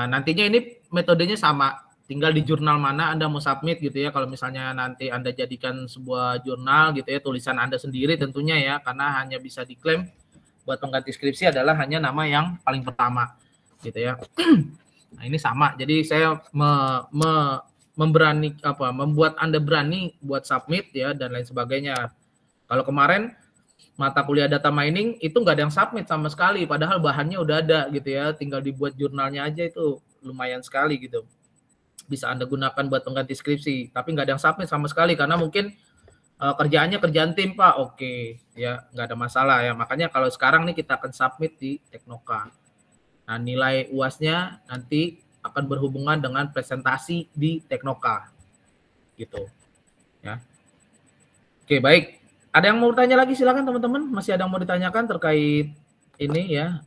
nantinya ini metodenya sama. Tinggal di jurnal mana Anda mau submit gitu ya. Kalau misalnya nanti Anda jadikan sebuah jurnal gitu ya, tulisan Anda sendiri tentunya ya, karena hanya bisa diklaim buat pengganti skripsi adalah hanya nama yang paling pertama gitu ya. Nah, ini sama. Jadi saya membuat Anda berani buat submit ya dan lain sebagainya. Kalau kemarin mata kuliah data mining itu nggak ada yang submit sama sekali, padahal bahannya udah ada gitu ya, tinggal dibuat jurnalnya aja itu lumayan sekali gitu. Bisa Anda gunakan buat pengganti skripsi, tapi nggak ada yang submit sama sekali karena mungkin kerjaannya kerjaan tim Pak. Oke, ya nggak ada masalah ya. Makanya kalau sekarang nih kita akan submit di Teknoka. Nah, nilai UAS-nya nanti akan berhubungan dengan presentasi di Teknoka. Gitu. Ya. Oke, baik. Ada yang mau tanya lagi silakan teman-teman. Masih ada yang mau ditanyakan terkait ini ya,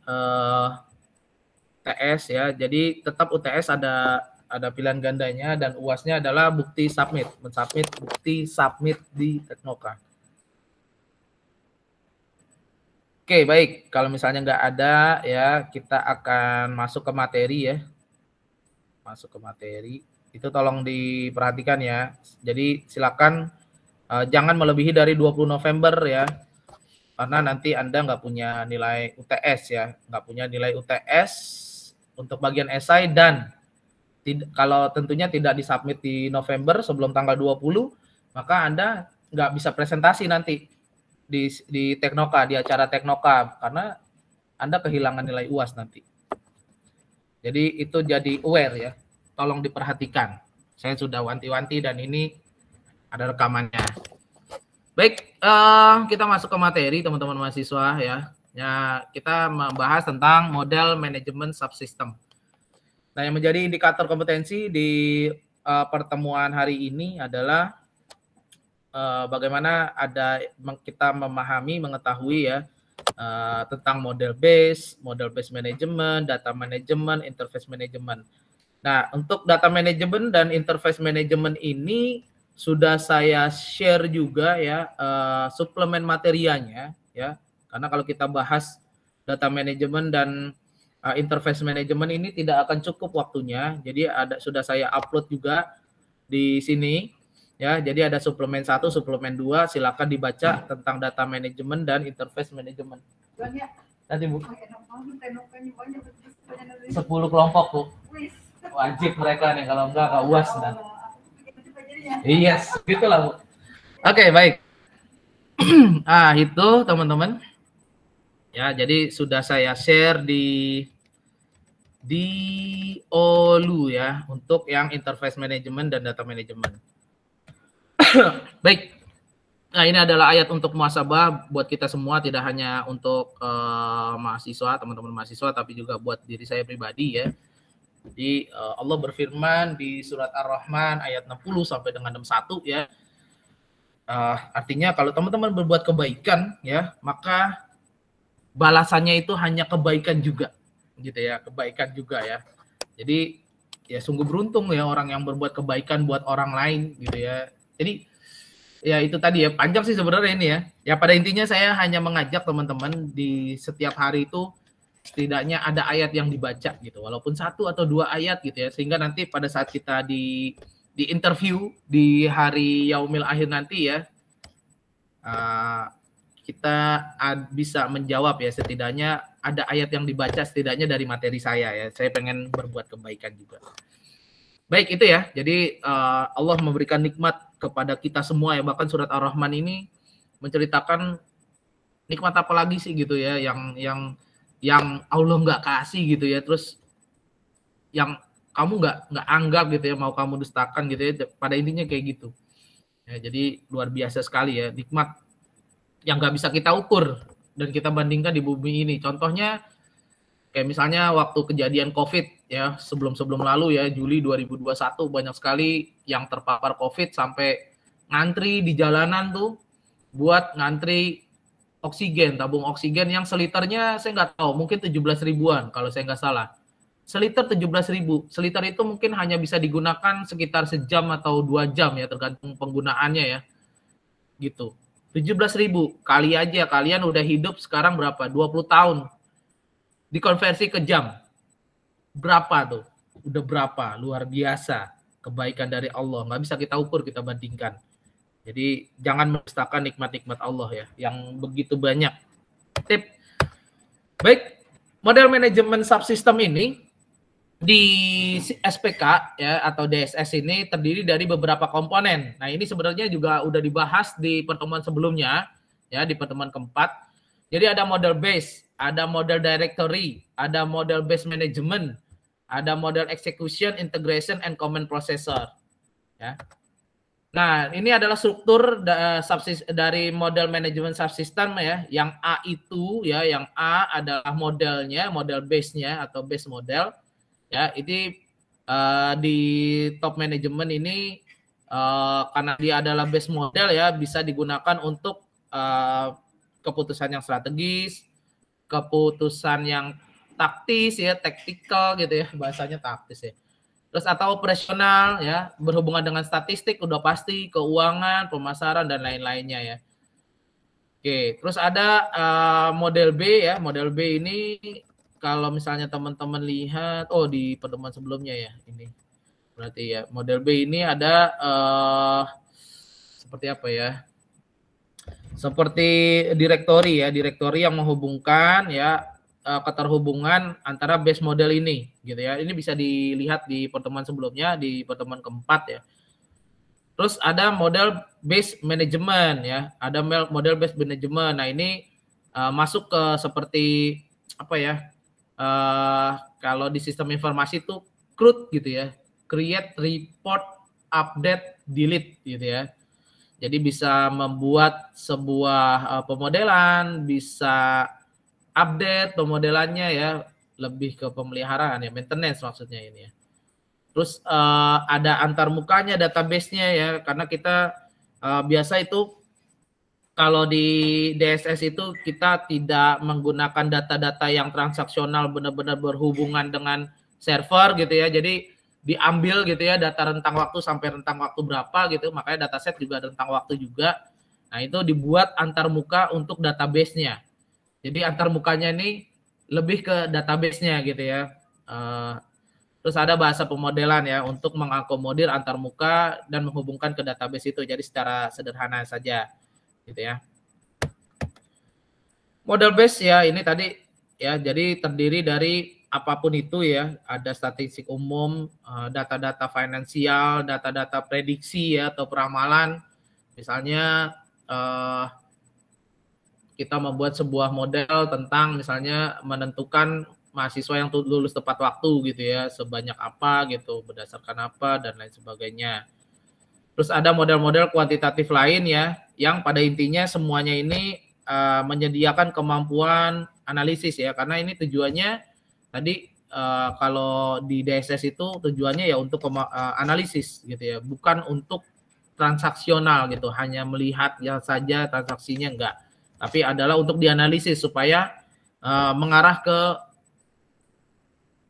TS ya. Jadi tetap UTS ada pilihan gandanya dan UAS-nya adalah bukti submit, mensubmit bukti submit di Teknoka. Oke, baik. Kalau misalnya nggak ada ya, kita akan masuk ke materi ya. Masuk ke materi. Itu tolong diperhatikan ya. Jadi silakan jangan melebihi dari 20 November ya. Karena nanti Anda nggak punya nilai UTS ya. Nggak punya nilai UTS untuk bagian esai dan kalau tentunya tidak disubmit di November sebelum tanggal 20, maka Anda nggak bisa presentasi nanti di Teknoka, di acara Teknoka, karena Anda kehilangan nilai UAS nanti. Jadi itu jadi aware ya, tolong diperhatikan. Saya sudah wanti-wanti dan ini ada rekamannya. Baik, kita masuk ke materi teman-teman mahasiswa ya. Ya, kita membahas tentang model manajemen subsystem. Nah, yang menjadi indikator kompetensi di pertemuan hari ini adalah bagaimana kita memahami, mengetahui ya tentang model base management, data management, interface management. Nah, untuk data management dan interface management ini sudah saya share juga ya suplemen materianya ya. Karena kalau kita bahas data management dan interface management ini tidak akan cukup waktunya. Jadi sudah saya upload juga di sini. Ya, jadi ada suplemen 1, suplemen 2, silakan dibaca tentang data management dan interface management. Nanti Bu. 10 kelompok Bu. Wajib mereka nih, kalau enggak UAS. Yes, gitulah Bu. Oke, baik. Itu teman-teman. Ya, jadi sudah saya share di OLU ya untuk yang interface management dan data management. Baik. Nah, ini adalah ayat untuk muhasabah buat kita semua, tidak hanya untuk mahasiswa, teman-teman mahasiswa, tapi juga buat diri saya pribadi ya. Jadi Allah berfirman di surat Ar-Rahman ayat 60 sampai dengan 61 ya. Artinya kalau teman-teman berbuat kebaikan ya, maka balasannya itu hanya kebaikan juga, gitu ya, kebaikan juga ya. Jadi ya sungguh beruntung ya orang yang berbuat kebaikan buat orang lain, gitu ya. Jadi ya itu tadi ya, panjang sih sebenarnya ini ya. Ya pada intinya saya hanya mengajak teman-teman di setiap hari itu setidaknya ada ayat yang dibaca gitu, walaupun 1 atau 2 ayat gitu ya, sehingga nanti pada saat kita di interview di hari yaumil akhir nanti ya, kita bisa menjawab ya, setidaknya ada ayat yang dibaca setidaknya dari materi saya ya. Saya pengen berbuat kebaikan juga. Baik, itu ya. Jadi Allah memberikan nikmat kepada kita semua ya. Bahkan surat Ar-Rahman ini menceritakan nikmat apa lagi sih gitu ya, yang Allah nggak kasih gitu ya. Terus yang kamu nggak anggap gitu ya, mau kamu dustakan gitu ya. Pada intinya kayak gitu. Ya, jadi luar biasa sekali ya, nikmat yang nggak bisa kita ukur dan kita bandingkan di bumi ini. Contohnya kayak misalnya waktu kejadian COVID ya, sebelum lalu ya, Juli 2021 banyak sekali yang terpapar COVID sampai ngantri di jalanan tuh buat ngantri oksigen, tabung oksigen yang seliternya saya nggak tahu, mungkin 17 ribuan kalau saya nggak salah. Seliter 17 ribu. Seliter itu mungkin hanya bisa digunakan sekitar sejam atau 2 jam ya, tergantung penggunaannya ya. Gitu. 17 ribu. Kali aja kalian udah hidup sekarang berapa? 20 tahun. Dikonversi ke jam. Berapa tuh? Udah berapa? Luar biasa. Kebaikan dari Allah. Nggak bisa kita ukur, kita bandingkan. Jadi jangan mendustakan nikmat-nikmat Allah ya, yang begitu banyak. Tip. Baik, model manajemen subsistem ini di SPK ya atau DSS ini terdiri dari beberapa komponen. Nah, ini sebenarnya juga udah dibahas di pertemuan sebelumnya ya, di pertemuan keempat. Jadi ada model base, ada model directory, ada model base management, ada model execution, integration, and command processor ya. Nah, ini adalah struktur dari model manajemen subsystem ya. Yang A itu ya, yang A adalah modelnya, model base-nya atau base model. Ya, ini di top management ini karena dia adalah base model ya, bisa digunakan untuk keputusan yang strategis, keputusan yang taktis ya, tactical gitu ya, bahasanya taktis ya. Terus atau operasional ya, berhubungan dengan statistik udah pasti, keuangan, pemasaran dan lain-lainnya ya. Oke, terus ada model B ya, model B ini kalau misalnya teman-teman lihat, oh di pertemuan sebelumnya ya ini, berarti ya model B ini ada seperti apa ya? Seperti direktori ya, direktori yang menghubungkan ya keterhubungan antara base model ini, gitu ya. Ini bisa dilihat di pertemuan sebelumnya, di pertemuan keempat ya. Terus ada model base management ya, ada model base management. Nah ini masuk ke seperti apa ya? Kalau di sistem informasi itu CRUD gitu ya, create, report, update, delete gitu ya. Jadi bisa membuat sebuah pemodelan, bisa update pemodelannya ya, lebih ke pemeliharaan ya, maintenance maksudnya ini ya. Terus ada antarmukanya database-nya ya, karena kita biasa itu kalau di DSS itu kita tidak menggunakan data-data yang transaksional benar-benar berhubungan dengan server gitu ya. Jadi diambil gitu ya data rentang waktu sampai rentang waktu berapa gitu. Makanya dataset juga rentang waktu juga. Nah, itu dibuat antarmuka untuk database-nya. Jadi antarmukanya ini lebih ke database-nya gitu ya. Terus ada bahasa pemodelan ya untuk mengakomodir antarmuka dan menghubungkan ke database itu. Jadi secara sederhana saja. Gitu ya. Model base ya ini tadi ya, jadi terdiri dari apapun itu ya, ada statistik umum, data-data finansial, data-data prediksi ya atau peramalan. Misalnya kita membuat sebuah model tentang misalnya menentukan mahasiswa yang lulus tepat waktu gitu ya, sebanyak apa gitu, berdasarkan apa dan lain sebagainya. Terus ada model-model kuantitatif lain ya, yang pada intinya semuanya ini menyediakan kemampuan analisis ya, karena ini tujuannya tadi kalau di DSS itu tujuannya ya untuk analisis gitu ya, bukan untuk transaksional gitu, hanya melihat ya saja transaksinya enggak, tapi adalah untuk dianalisis supaya mengarah ke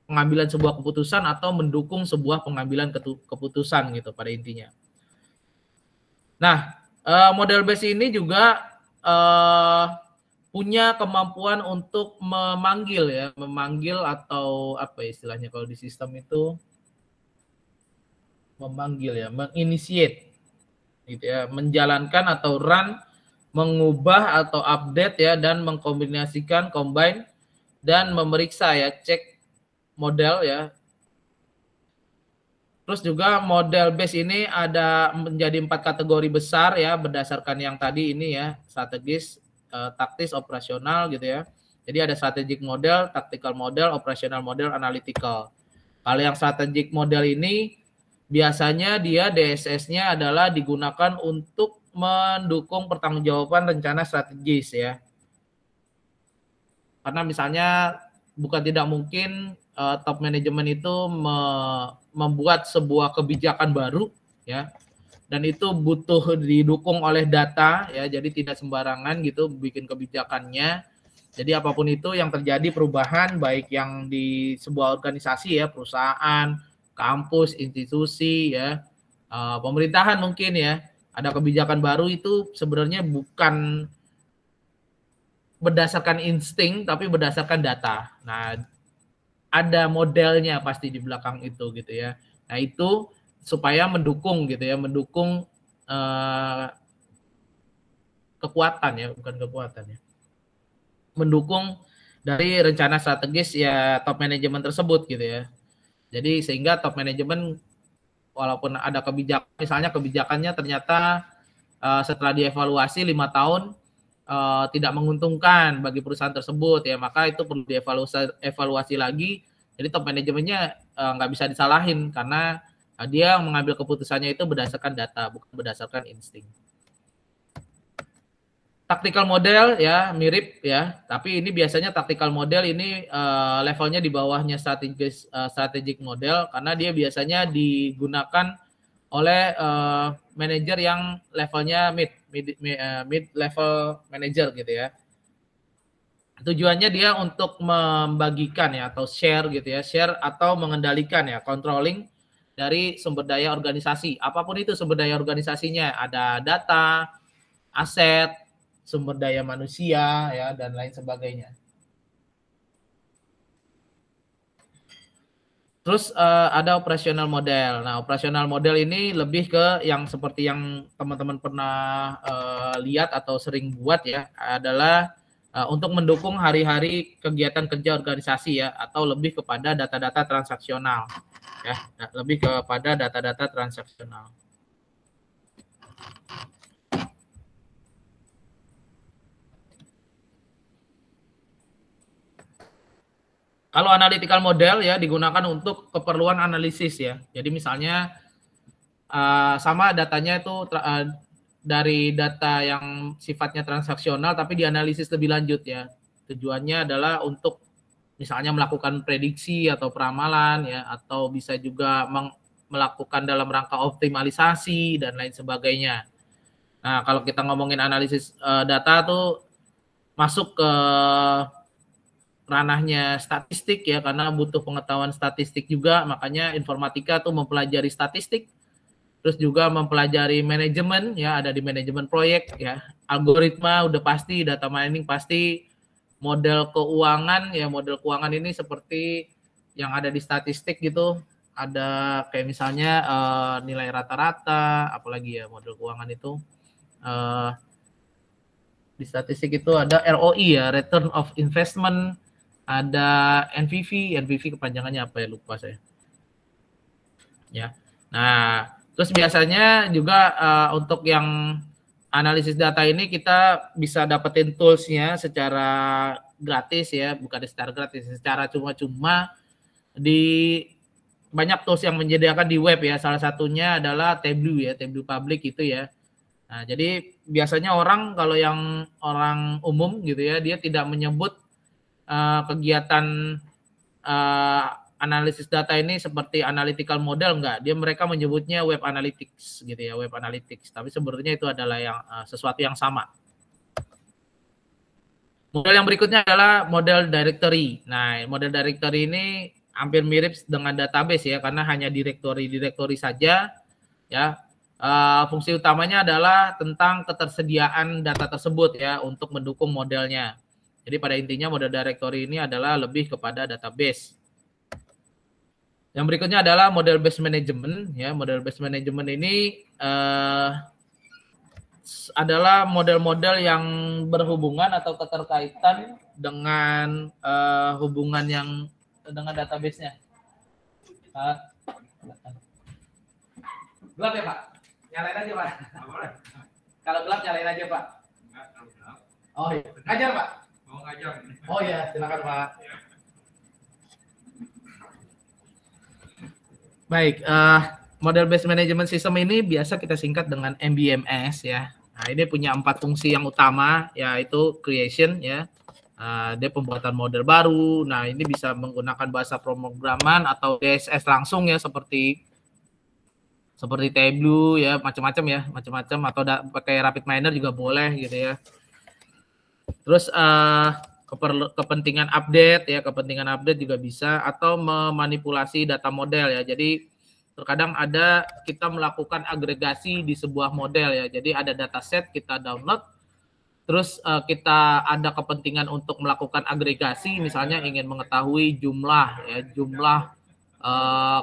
pengambilan sebuah keputusan atau mendukung sebuah pengambilan keputusan gitu pada intinya. Nah, model base ini juga punya kemampuan untuk memanggil atau apa istilahnya kalau di sistem itu memanggil ya, menginitiate gitu ya, menjalankan atau run, mengubah atau update ya, dan mengkombinasikan, combine, dan memeriksa ya, cek model ya. Terus juga model base ini ada menjadi 4 kategori besar ya, berdasarkan yang tadi ini ya, strategis, taktis, operasional gitu ya. Jadi ada strategic model, tactical model, operational model, analytical. Kalau yang strategic model ini biasanya dia DSS-nya adalah digunakan untuk mendukung pertanggungjawaban rencana strategis ya. Karena misalnya bukan tidak mungkin top manajemen itu membuat sebuah kebijakan baru ya, dan itu butuh didukung oleh data ya, jadi tidak sembarangan gitu bikin kebijakannya. Jadi apapun itu yang terjadi perubahan, baik yang di sebuah organisasi ya, perusahaan, kampus, institusi ya, pemerintahan mungkin ya, ada kebijakan baru itu sebenarnya bukan berdasarkan insting tapi berdasarkan data. Nah, ada modelnya pasti di belakang itu gitu ya. Nah, itu supaya mendukung gitu ya, mendukung kekuatan ya, bukan kekuatan ya, mendukung dari rencana strategis ya top manajemen tersebut gitu ya. Jadi sehingga top manajemen walaupun ada kebijakan, misalnya kebijakannya ternyata setelah dievaluasi 5 tahun tidak menguntungkan bagi perusahaan tersebut ya, maka itu perlu dievaluasi lagi. Jadi top manajemennya nggak bisa disalahin karena dia mengambil keputusannya itu berdasarkan data, bukan berdasarkan insting. Tactical model ya mirip ya, tapi ini biasanya tactical model ini levelnya di bawahnya strategic model, karena dia biasanya digunakan oleh manajer yang levelnya mid level manager gitu ya. Tujuannya dia untuk membagikan ya, atau share gitu ya, share atau mengendalikan ya, controlling dari sumber daya organisasi. Apapun itu sumber daya organisasinya, ada data, aset, sumber daya manusia ya, dan lain sebagainya. Terus ada operational model. Nah, operational model ini lebih ke yang seperti yang teman-teman pernah lihat atau sering buat ya, adalah untuk mendukung hari-hari kegiatan kerja organisasi ya, atau lebih kepada data-data transaksional ya, lebih kepada data-data transaksional. Kalau analytical model ya digunakan untuk keperluan analisis ya. Jadi misalnya sama datanya itu dari data yang sifatnya transaksional tapi dianalisis lebih lanjut ya. Tujuannya adalah untuk misalnya melakukan prediksi atau peramalan ya, atau bisa juga melakukan dalam rangka optimalisasi dan lain sebagainya. Nah, kalau kita ngomongin analisis data tuh masuk ke ranahnya statistik ya, karena butuh pengetahuan statistik juga, makanya informatika tuh mempelajari statistik, terus juga mempelajari manajemen ya, ada di manajemen proyek ya, algoritma udah pasti, data mining pasti, model keuangan ya, model keuangan ini seperti yang ada di statistik gitu, ada kayak misalnya nilai rata-rata, apalagi ya model keuangan itu di statistik itu ada ROI ya, return of investment, ada NPV kepanjangannya apa ya, lupa saya. Ya. Nah, terus biasanya juga untuk yang analisis data ini kita bisa dapetin toolsnya secara gratis ya, bukan secara gratis, secara cuma-cuma di banyak tools yang menyediakan di web ya. Salah satunya adalah Tableau ya, Tableau Public itu ya. Nah, jadi biasanya orang kalau yang orang umum gitu ya, dia tidak menyebut kegiatan analisis data ini seperti analytical model, enggak. Mereka menyebutnya web analytics gitu ya, web analytics. Tapi sebenarnya itu adalah yang sesuatu yang sama. Model yang berikutnya adalah model directory. Nah, model directory ini hampir mirip dengan database ya, karena hanya directory saja ya. Fungsi utamanya adalah tentang ketersediaan data tersebut ya untuk mendukung modelnya. Jadi pada intinya model directory ini adalah lebih kepada database. Yang berikutnya adalah model based management ya. Model based management ini adalah model-model yang berhubungan atau keterkaitan dengan hubungan yang dengan database-nya. Gelap ya Pak? Nyalain aja Pak. Kalau gelap nyalain aja Pak. Oh iya. Ngajar Pak? Mau ngajar. Oh iya, silakan Pak. Baik, model based management system ini biasa kita singkat dengan MBMS ya. Nah, ini punya 4 fungsi yang utama, yaitu creation ya. Dia pembuatan model baru. Nah, ini bisa menggunakan bahasa pemrograman atau DSS langsung ya, seperti Tableau ya, macam-macam atau pakai RapidMiner juga boleh gitu ya. Terus kepentingan update juga bisa, atau memanipulasi data model ya. Jadi terkadang kita melakukan agregasi di sebuah model ya. Jadi ada dataset kita download, terus kita ada kepentingan untuk melakukan agregasi, misalnya ingin mengetahui jumlah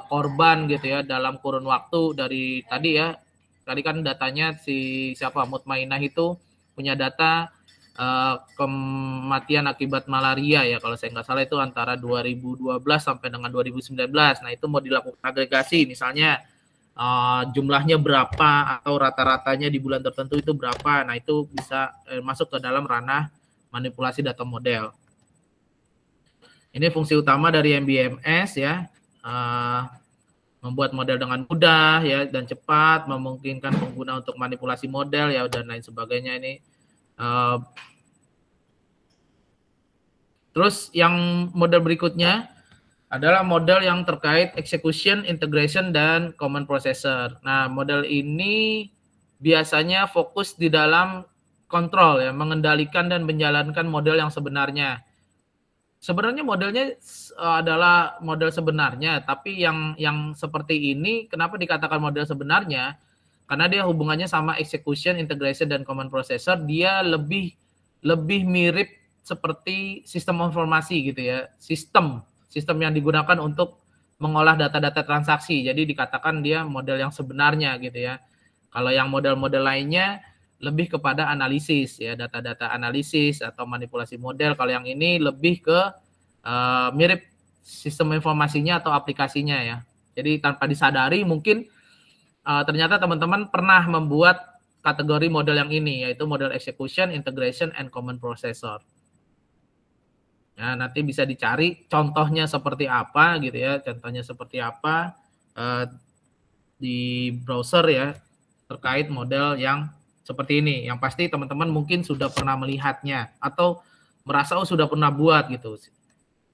korban gitu ya dalam kurun waktu dari tadi kan datanya Mutmainah itu punya data kematian akibat malaria ya, kalau saya nggak salah itu antara 2012 sampai dengan 2019. Nah, itu mau dilakukan agregasi, misalnya jumlahnya berapa atau rata-ratanya di bulan tertentu itu berapa. Nah, itu bisa masuk ke dalam ranah manipulasi data model. Ini fungsi utama dari MBMS ya, membuat model dengan mudah ya dan cepat, memungkinkan pengguna untuk manipulasi model ya dan lain sebagainya ini. Terus yang model berikutnya adalah model yang terkait execution, integration, dan common processor. Nah, model ini biasanya fokus di dalam kontrol ya, mengendalikan dan menjalankan model yang sebenarnya. Sebenarnya modelnya adalah model sebenarnya, tapi yang seperti ini kenapa dikatakan model sebenarnya? Karena dia hubungannya sama execution, integration, dan common processor, dia lebih mirip seperti sistem informasi gitu ya, sistem yang digunakan untuk mengolah data-data transaksi. Jadi dikatakan dia model yang sebenarnya gitu ya. Kalau yang model-model lainnya lebih kepada analisis ya, data-data analisis atau manipulasi model. Kalau yang ini lebih ke mirip sistem informasinya atau aplikasinya ya. Jadi tanpa disadari mungkin ternyata teman-teman pernah membuat kategori model yang ini, yaitu model execution, integration, and common processor. Ya, nanti bisa dicari contohnya seperti apa gitu ya, di browser ya, terkait model yang seperti ini. Yang pasti teman-teman mungkin sudah pernah melihatnya atau merasa sudah pernah buat gitu.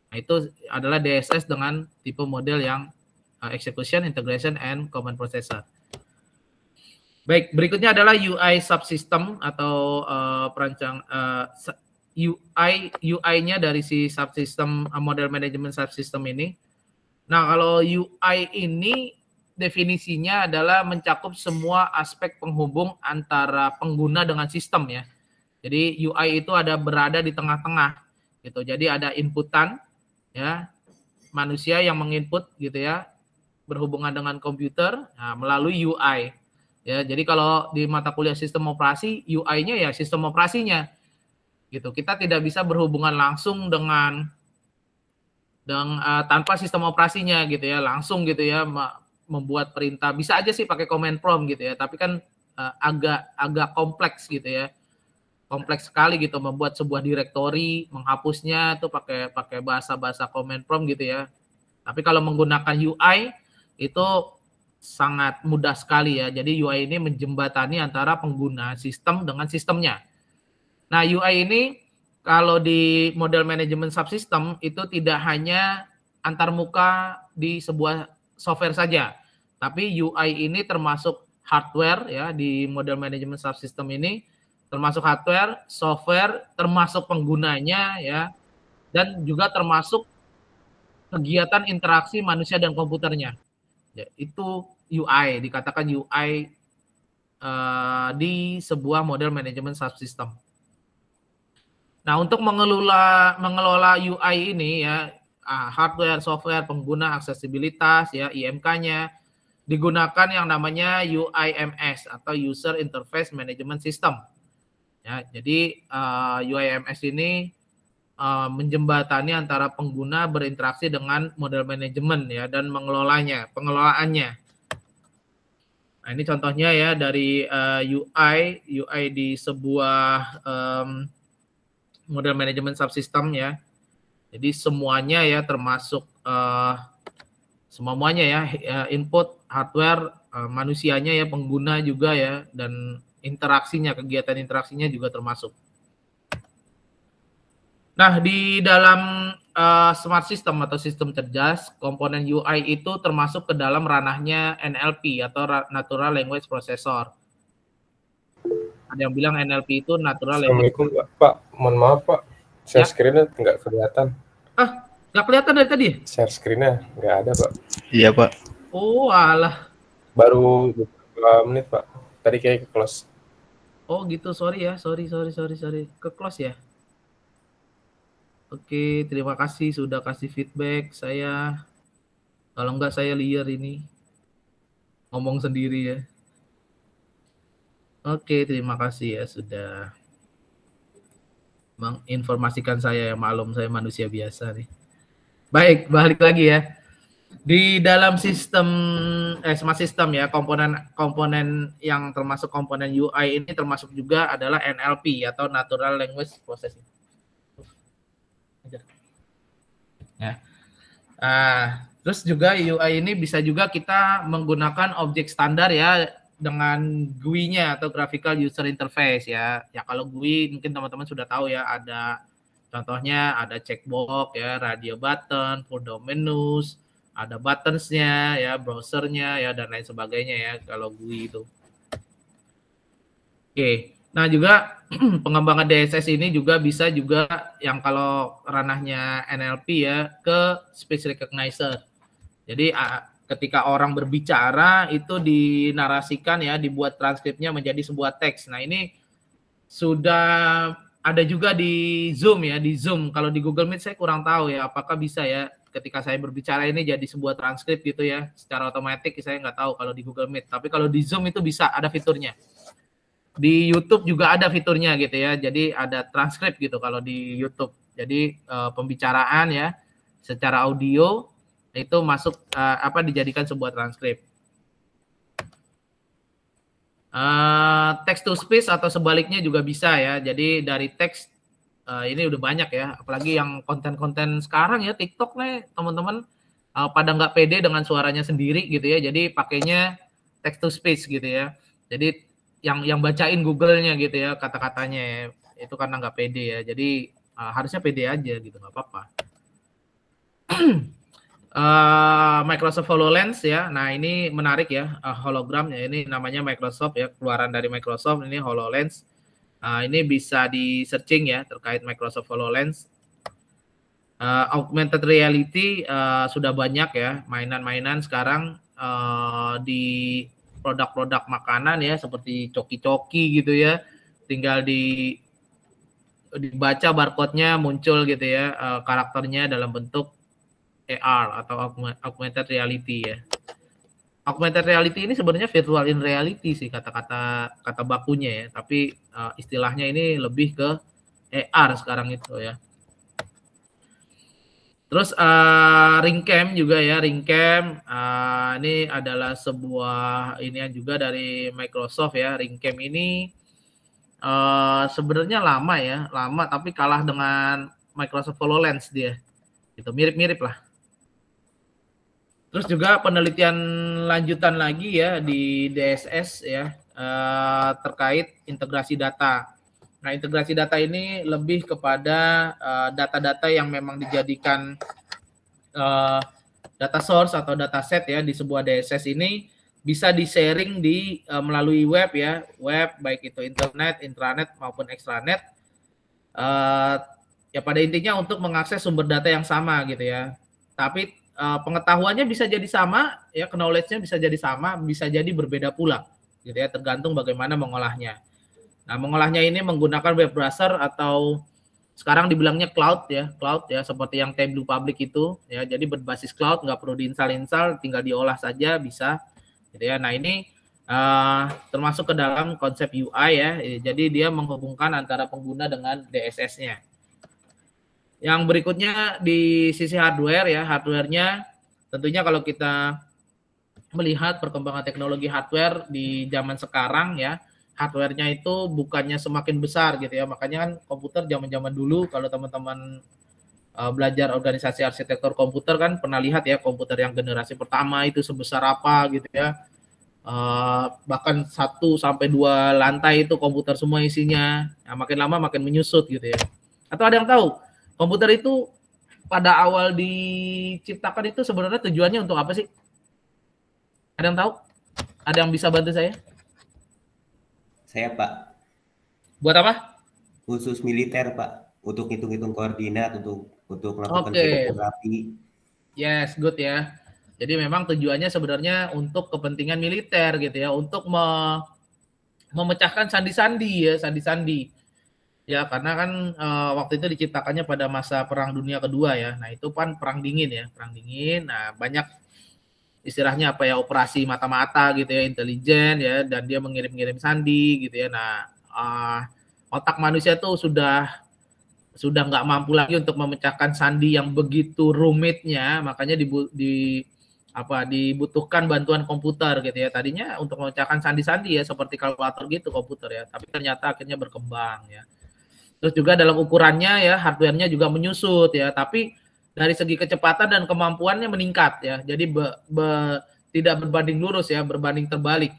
Nah, itu adalah DSS dengan tipe model yang execution, integration, and common processor. Baik, berikutnya adalah UI subsystem atau perancang UI-nya dari si subsystem model management subsystem ini. Nah, kalau UI ini definisinya adalah mencakup semua aspek penghubung antara pengguna dengan sistem ya. Jadi UI itu berada di tengah-tengah gitu. Jadi ada inputan ya, manusia yang menginput gitu ya, berhubungan dengan komputer melalui UI. Ya, jadi kalau di mata kuliah sistem operasi, UI-nya ya sistem operasinya. Gitu. Kita tidak bisa berhubungan langsung dengan tanpa sistem operasinya gitu ya, langsung gitu ya membuat perintah. Bisa aja sih pakai command prompt gitu ya, tapi kan agak kompleks gitu ya. Kompleks sekali gitu membuat sebuah direktori, menghapusnya tuh pakai bahasa command prompt gitu ya. Tapi kalau menggunakan UI itu sangat mudah sekali ya. Jadi UI ini menjembatani antara pengguna sistem dengan sistemnya. Nah, UI ini kalau di model manajemen subsystem itu tidak hanya antarmuka di sebuah software saja, tapi UI ini termasuk hardware ya, di model manajemen subsystem ini termasuk hardware, software, termasuk penggunanya ya, dan juga termasuk kegiatan interaksi manusia dan komputernya. Ya, itu UI, dikatakan UI di sebuah model manajemen subsystem. Nah, untuk mengelola UI ini ya, hardware, software, pengguna, aksesibilitas ya, IMK-nya, digunakan yang namanya UIMS atau User Interface Management System. Ya, jadi UIMS ini menjembatani antara pengguna berinteraksi dengan model manajemen ya dan pengelolaannya. Nah, ini contohnya ya dari UI di sebuah model manajemen subsystem ya. Jadi semuanya ya termasuk semuanya ya, input hardware, manusianya ya, pengguna juga ya, dan interaksinya, kegiatan interaksinya juga termasuk. Nah, di dalam smart system atau sistem cerdas, komponen UI itu termasuk ke dalam ranahnya NLP atau Natural Language Processor. Ada yang bilang NLP itu Natural Language. Assalamualaikum Pak. Mohon maaf Pak, share screen-nya nggak kelihatan. Nggak kelihatan dari tadi? Share screen-nya nggak ada Pak. Iya Pak. Oh alah. Baru beberapa menit Pak. Tadi kayak ke close. Oh gitu, sorry ya, sorry. Ke close ya. Oke, terima kasih sudah kasih feedback. Saya, kalau enggak saya liar ini. Ngomong sendiri ya. Oke, terima kasih ya sudah menginformasikan saya, yang maklum saya manusia biasa nih. Baik, balik lagi ya. Di dalam sistem smart system ya, komponen yang termasuk komponen UI ini termasuk juga adalah NLP atau Natural Language Processing. Ya. Terus juga UI ini bisa juga kita menggunakan objek standar ya dengan GUI-nya atau Graphical User Interface ya. Ya kalau GUI mungkin teman-teman sudah tahu ya, ada contohnya ada checkbox ya, radio button, pull down menus, ada buttons-nya ya, browser-nya ya, dan lain sebagainya ya kalau GUI itu. Oke. Nah juga pengembangan DSS ini juga bisa juga yang kalau ranahnya NLP ya ke speech recognizer. Jadi ketika orang berbicara itu dinarasikan ya, dibuat transkripnya menjadi sebuah teks. Nah ini sudah ada juga di Zoom ya, di Zoom. Kalau di Google Meet saya kurang tahu ya apakah bisa ya ketika saya berbicara ini jadi sebuah transkrip gitu ya secara otomatis, saya nggak tahu kalau di Google Meet. Tapi kalau di Zoom itu bisa, ada fiturnya. Di YouTube juga ada fiturnya gitu ya. Jadi ada transkrip gitu kalau di YouTube. Jadi pembicaraan ya secara audio itu masuk dijadikan sebuah transkrip. Text to speech atau sebaliknya juga bisa ya. Jadi dari teks ini udah banyak ya. Apalagi yang konten-konten sekarang ya, TikTok nih teman-teman pada nggak pede dengan suaranya sendiri gitu ya. Jadi pakainya text to speech gitu ya. Jadi yang bacain Google-nya gitu ya kata-katanya ya. Itu karena nggak pede ya. Jadi harusnya pede aja gitu, nggak apa-apa. Microsoft HoloLens ya. Nah, ini menarik ya, hologram ya. Ini namanya Microsoft ya, keluaran dari Microsoft ini HoloLens. Ini bisa di searching ya terkait Microsoft HoloLens. Augmented reality sudah banyak ya, mainan-mainan sekarang di produk-produk makanan ya, seperti coki-coki gitu ya. Tinggal dibaca barcode-nya muncul gitu ya, karakternya dalam bentuk AR atau augmented reality ya. Augmented reality ini sebenarnya virtual in reality sih kata bakunya ya, tapi istilahnya ini lebih ke AR sekarang itu ya. Terus ring cam juga ya, ring cam ini adalah sebuah ini juga dari Microsoft ya. Ring cam ini sebenarnya lama tapi kalah dengan Microsoft HoloLens dia. Itu mirip-mirip lah. Terus juga penelitian lanjutan lagi ya di DSS ya terkait integrasi data. Nah, integrasi data ini lebih kepada data-data yang memang dijadikan data source atau data set ya di sebuah DSS ini bisa di-sharing di melalui web ya, web baik itu internet, intranet maupun extranet. Ya pada intinya untuk mengakses sumber data yang sama gitu ya. Tapi pengetahuannya bisa jadi sama ya, knowledge-nya bisa jadi sama, bisa jadi berbeda pula gitu ya, tergantung bagaimana mengolahnya. Nah, mengolahnya ini menggunakan web browser atau sekarang dibilangnya cloud ya, seperti yang Tableau Public itu ya, jadi berbasis cloud, nggak perlu diinstal, tinggal diolah saja bisa gitu ya. Nah, ini termasuk ke dalam konsep UI ya, jadi dia menghubungkan antara pengguna dengan DSS-nya. Yang berikutnya di sisi hardware ya, hardware-nya tentunya kalau kita melihat perkembangan teknologi hardware di zaman sekarang ya, hardware-nya itu bukannya semakin besar gitu ya, makanya kan komputer zaman-zaman dulu kalau teman-teman belajar organisasi arsitektur komputer kan pernah lihat ya komputer yang generasi pertama itu sebesar apa gitu ya, bahkan 1 sampai 2 lantai itu komputer semua isinya. Nah, makin lama makin menyusut gitu ya. Atau ada yang tahu komputer itu pada awal diciptakan itu sebenarnya tujuannya untuk apa sih? Ada yang tahu? Ada yang bisa bantu saya? Saya, Pak. Buat apa? Khusus militer, Pak. Untuk hitung-hitung koordinat, untuk melakukan fotografi. Yes, good ya. Jadi memang tujuannya sebenarnya untuk kepentingan militer gitu ya, untuk memecahkan sandi-sandi ya, sandi-sandi. Ya, karena kan waktu itu diciptakannya pada masa Perang Dunia Kedua ya. Nah, itu kan perang dingin ya, perang dingin. Nah, banyak istilahnya apa ya, operasi mata-mata gitu ya, intelijen ya, dan dia mengirim-ngirim sandi gitu ya. Nah, otak manusia tuh sudah nggak mampu lagi untuk memecahkan sandi yang begitu rumitnya, makanya dibutuhkan bantuan komputer gitu ya. Tadinya untuk memecahkan sandi-sandi ya seperti kalkulator gitu komputer ya, tapi ternyata akhirnya berkembang ya. Terus juga dalam ukurannya ya, hardware-nya juga menyusut ya, tapi dari segi kecepatan dan kemampuannya meningkat ya. Jadi tidak berbanding lurus ya, berbanding terbalik.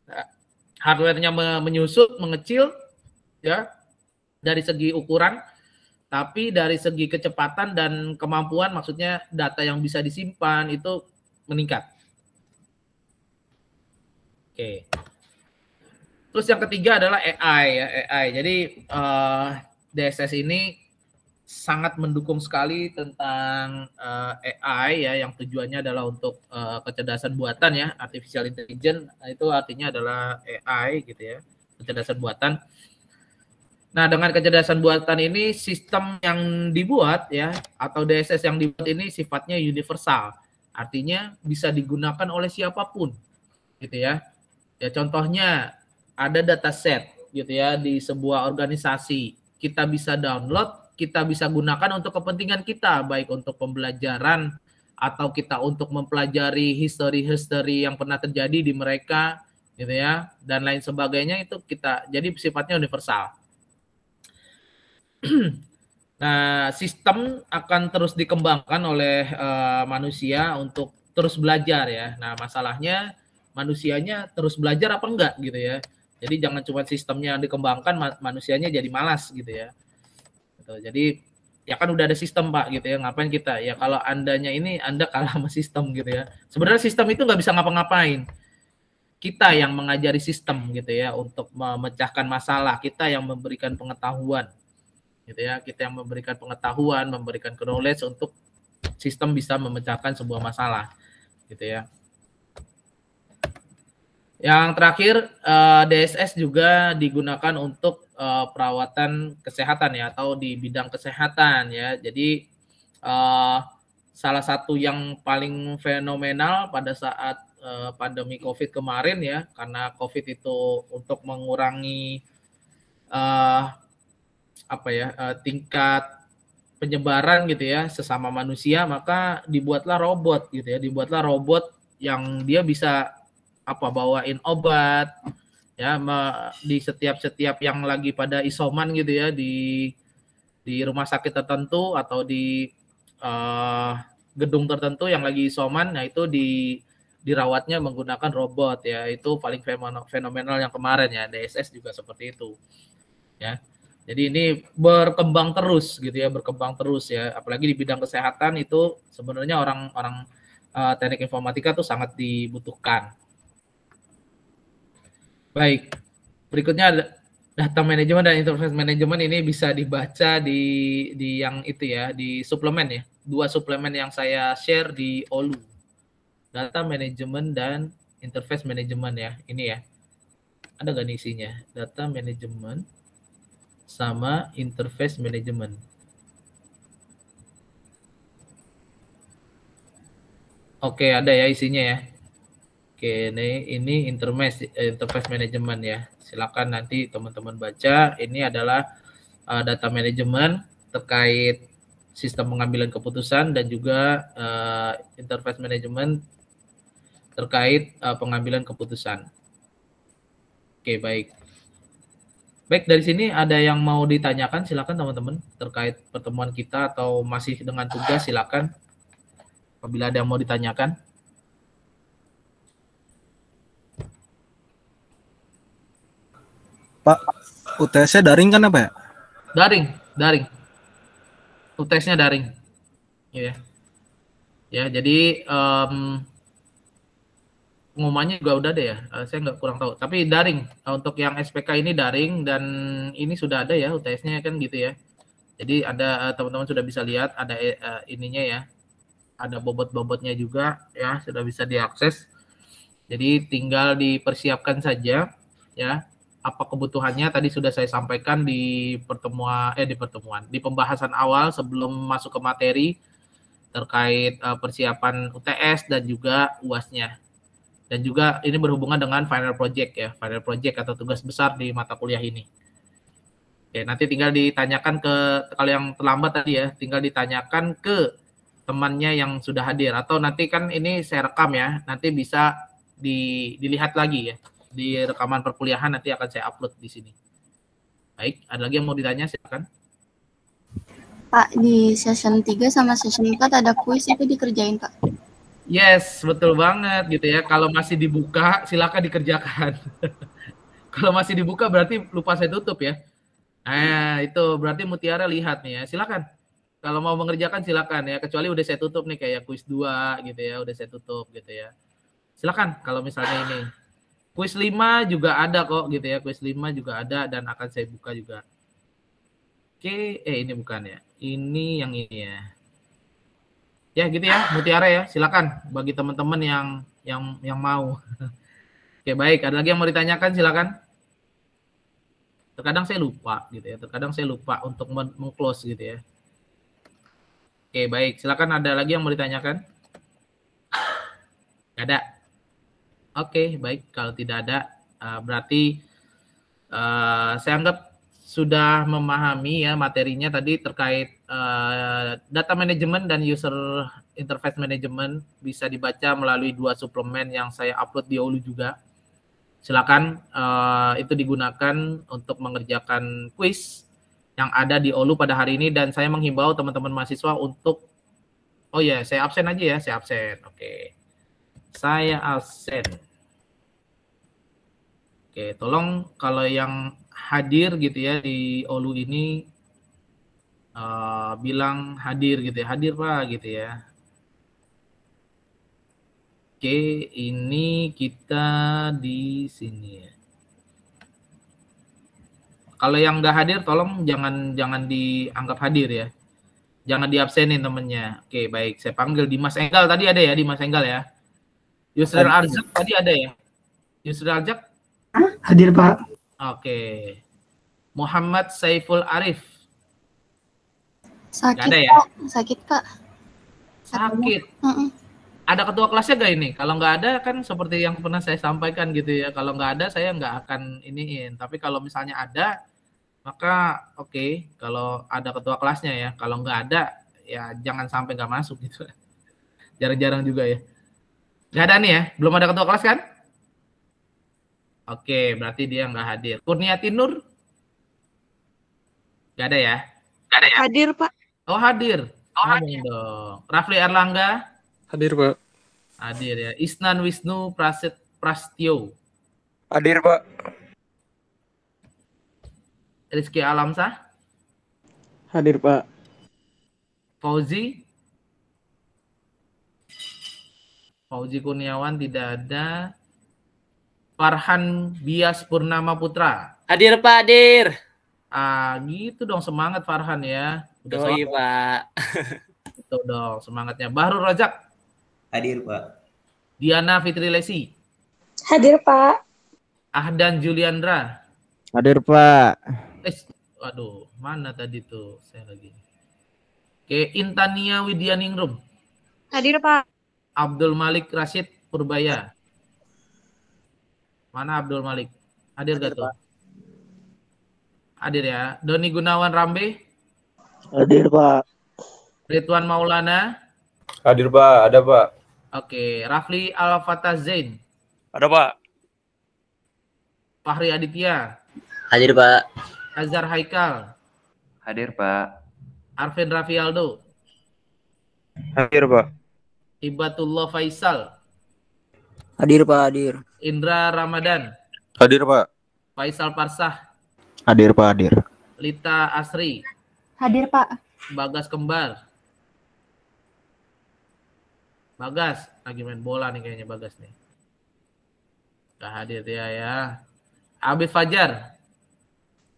Nah, hardware-nya menyusut, mengecil ya dari segi ukuran, tapi dari segi kecepatan dan kemampuan, maksudnya data yang bisa disimpan itu meningkat. Oke. Terus yang ketiga adalah AI ya, AI. Jadi DSS ini sangat mendukung sekali tentang AI ya, yang tujuannya adalah untuk kecerdasan buatan ya, artificial intelligence. Nah, itu artinya adalah AI gitu ya, kecerdasan buatan. Nah, dengan kecerdasan buatan ini, sistem yang dibuat ya, atau DSS yang dibuat ini sifatnya universal. Artinya bisa digunakan oleh siapapun gitu ya. Ya contohnya ada dataset gitu ya di sebuah organisasi. Kita bisa download, kita bisa gunakan untuk kepentingan kita, baik untuk pembelajaran atau kita untuk mempelajari history yang pernah terjadi di mereka gitu ya, dan lain sebagainya. Itu kita jadi sifatnya universal. Nah, sistem akan terus dikembangkan oleh manusia untuk terus belajar ya. Nah, masalahnya manusianya terus belajar apa enggak gitu ya. Jadi jangan cuma sistemnya yang dikembangkan, manusianya jadi malas gitu ya. Gitu. Jadi ya kan udah ada sistem Pak gitu ya, ngapain kita? Ya kalau Anda kalah sama sistem gitu ya. Sebenarnya sistem itu nggak bisa ngapa-ngapain. Kita yang mengajari sistem gitu ya untuk memecahkan masalah, kita yang memberikan pengetahuan gitu ya. Kita yang memberikan pengetahuan, memberikan knowledge untuk sistem bisa memecahkan sebuah masalah gitu ya. Yang terakhir, DSS juga digunakan untuk perawatan kesehatan ya, atau di bidang kesehatan ya. Jadi salah satu yang paling fenomenal pada saat pandemi COVID kemarin ya, karena COVID itu untuk mengurangi tingkat penyebaran gitu ya sesama manusia, maka dibuatlah robot gitu ya, dibuatlah robot yang dia bisa bawain obat ya di setiap yang lagi pada isoman gitu ya, di rumah sakit tertentu atau di gedung tertentu yang lagi isoman, nah itu dirawatnya menggunakan robot ya. Itu paling fenomenal yang kemarin ya. DSS juga seperti itu. Ya. Jadi ini berkembang terus gitu ya, berkembang terus ya. Apalagi di bidang kesehatan itu sebenarnya orang teknik informatika tuh sangat dibutuhkan. Baik. Berikutnya ada data manajemen dan interface manajemen. Ini bisa dibaca di yang itu ya, di suplemen ya. 2 suplemen yang saya share di OLU. Data manajemen dan interface manajemen ya. Ini ya. Ada nggak nih isinya? Data manajemen sama interface manajemen. Oke, ada ya isinya ya. Oke, ini interface manajemen ya. Silakan nanti teman-teman baca. Ini adalah data manajemen terkait sistem pengambilan keputusan dan juga interface manajemen terkait pengambilan keputusan. Oke, baik. Baik, dari sini ada yang mau ditanyakan, silakan teman-teman terkait pertemuan kita atau masih dengan tugas, silakan. Apabila ada yang mau ditanyakan. Pak, UTS-nya daring kan apa ya? Daring. UTS-nya daring. Ya. Ya, jadi pengumumannya juga udah ada ya. Saya nggak kurang tahu. Tapi daring. Untuk yang SPK ini daring dan ini sudah ada ya UTS-nya kan gitu ya. Jadi ada teman-teman sudah bisa lihat ada ininya ya. Ada bobot-bobotnya juga ya, sudah bisa diakses. Jadi tinggal dipersiapkan saja ya. Apa kebutuhannya tadi sudah saya sampaikan di pembahasan awal sebelum masuk ke materi terkait persiapan UTS dan juga UAS-nya. Dan juga ini berhubungan dengan final project ya, final project atau tugas besar di mata kuliah ini. Oke, nanti tinggal ditanyakan kalau yang terlambat tadi ya, tinggal ditanyakan ke temannya yang sudah hadir atau nanti kan ini saya rekam ya, nanti bisa dilihat lagi ya. Di rekaman perkuliahan nanti akan saya upload di sini. Baik, ada lagi yang mau ditanya, silakan. Pak, di session 3 sama session 4 ada kuis, itu dikerjain, Pak? Yes, betul banget gitu ya. Kalau masih dibuka, silakan dikerjakan. Kalau masih dibuka berarti lupa saya tutup ya. Nah, itu berarti Mutiara lihat nih ya. Silakan. Kalau mau mengerjakan silakan ya, kecuali udah saya tutup nih kayak kuis 2 gitu ya, udah saya tutup gitu ya. Silakan kalau misalnya ini. Kuis 5 juga ada kok gitu ya. Kuis 5 juga ada dan akan saya buka juga. Oke, ini bukan ya. Ini yang ini ya. Ya gitu ya, Mutiara ya. Silakan bagi teman-teman yang mau. Oke, baik. Ada lagi yang mau ditanyakan, silakan. Terkadang saya lupa gitu ya. Terkadang saya lupa untuk meng-close gitu ya. Oke, baik. Silakan, ada lagi yang mau ditanyakan? Nggak ada. Oke, baik. Kalau tidak ada, berarti saya anggap sudah memahami ya materinya tadi terkait data manajemen dan user interface management. Bisa dibaca melalui 2 suplemen yang saya upload di OLU juga. Silakan, itu digunakan untuk mengerjakan kuis yang ada di OLU pada hari ini. Dan saya menghimbau teman-teman mahasiswa untuk, oh ya, saya absen aja ya, saya absen. Oke. Saya absen. Oke, tolong kalau yang hadir gitu ya di OLU ini bilang hadir gitu ya, hadir Pak gitu ya. Oke, ini kita di sini ya. Kalau yang nggak hadir, tolong jangan dianggap hadir ya. Jangan diabsenin temennya. Oke, baik. Saya panggil Dimas Enggal. Tadi ada ya, Dimas Enggal ya. Yusril Arzak tadi ada ya? Yusril Arzak? Hadir, Pak. Oke. Muhammad Saiful Arif. Sakit, ada ya? Pak. Sakit, Pak. Sakit. Ada ketua kelasnya gak ini? Kalau nggak ada kan seperti yang pernah saya sampaikan gitu ya. Kalau nggak ada saya nggak akan iniin. Tapi kalau misalnya ada, maka oke. Kalau ada ketua kelasnya ya. Kalau nggak ada, ya jangan sampai nggak masuk gitu. Jarang-jarang juga ya. Nggak ada nih ya? Belum ada ketua kelas kan? Oke, berarti dia nggak hadir. Kurniati Nur? Nggak ada ya? Nggak ada ya? Hadir, Pak. Oh, hadir. Ngomong dong. Rafli Erlangga. Hadir, Pak. Hadir ya. Isnan Wisnu Prastio. Hadir, Pak. Rizky Alamsah. Hadir, Pak. Fauzi. Fauzi Kurniawan tidak ada. Farhan Bias Purnama Putra. Hadir Pak, hadir. Gitu dong, semangat Farhan ya. Udah Doi Pak. Itu dong semangatnya. Bahrul Razak. Hadir Pak. Diana Fitri Lesi. Hadir Pak. Ahdan Juliandra. Hadir, Pak. Waduh, mana tadi tuh? Saya lagi. Oke, Intania Widyaningrum. Hadir Pak. Abdul Malik Rashid Purbaya. Mana Abdul Malik? Hadir gak tuh? Hadir ya. Doni Gunawan Rambe. Hadir, Pak. Ridwan Maulana. Hadir, Pak. Ada, Pak. Oke, Rafli Al-Fatah Zain. Ada, Pak. Fahri Aditya. Hadir Pak. Azhar Haikal. Hadir, Pak. Arvin Rafialdo. Hadir, Pak. Ibatullah Faisal. Hadir, Pak. Hadir. Indra Ramadan. Hadir, Pak. Faisal Parsah. Hadir, Pak. Hadir. Lita Asri. Hadir Pak. Bagas Kembar. Bagas lagi main bola nih kayaknya Bagas nih. Gak hadir dia ya. Abid Fajar.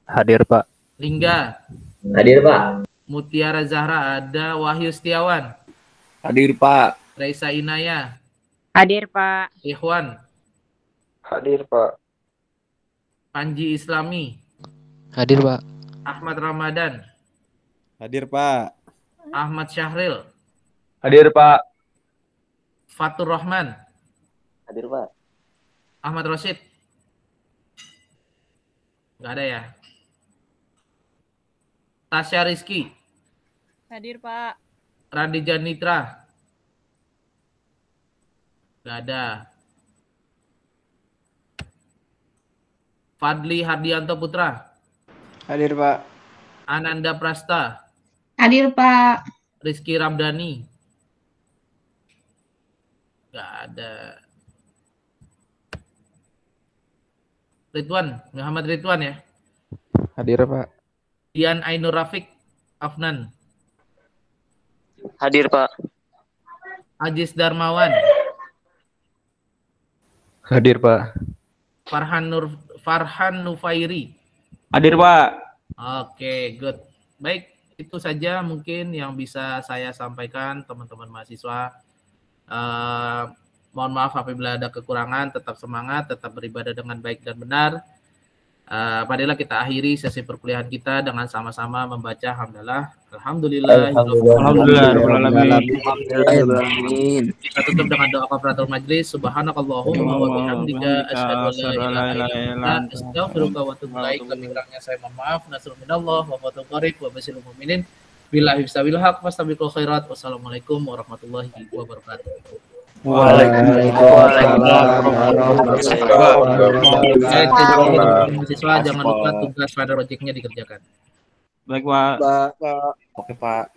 Hadir, Pak. Lingga. Hadir Pak. Mutiara Zahra ada. Wahyu Setiawan. Hadir, Pak. Raisa Inaya. Hadir Pak. Ikhwan. Hadir, Pak. Panji Islami. Hadir, Pak. Ahmad Ramadan. Hadir, Pak. Ahmad Syahril. Hadir, Pak. Fatur Rahman. Hadir Pak. Ahmad Rosid. Nggak ada ya. Tasya Rizky. Hadir Pak. Radija Nitra. Nggak ada. Fadli Hardianto Putra. Hadir, Pak. Ananda Prasta. Hadir Pak. Rizky Ramdhani. Nggak ada. Ridwan, Muhammad Ridwan ya. Hadir, Pak. Dian Ainur Rafiq Afnan. Hadir Pak. Ajis Darmawan. Hadir, Pak. Farhan Nufairi. Hadir, Pak. Oke, good. Baik, itu saja mungkin yang bisa saya sampaikan teman-teman mahasiswa. Mohon maaf apabila ada kekurangan, tetap semangat, tetap beribadah dengan baik dan benar. Marilah kita akhiri sesi perkuliahan kita dengan sama-sama membaca hamdalah. Alhamdulillah. Kita tutup dengan doa kafaratul majlis. Subhanakallahumma wa bihamdika asyhadu an la ilaha illa anta astaghfiruka wa atubu ilaik. Lebih kurangnya saya mohon maaf. Nasrul minallah wa fathul qarib wa basyiril mu'minin. Billahi bisabil haq fastabiqul khairat. Wassalamualaikum warahmatullahi wabarakatuh. Mahasiswa jangan lupa tugas pada projectnya dikerjakan. Baik, Pak. Oke, Pak.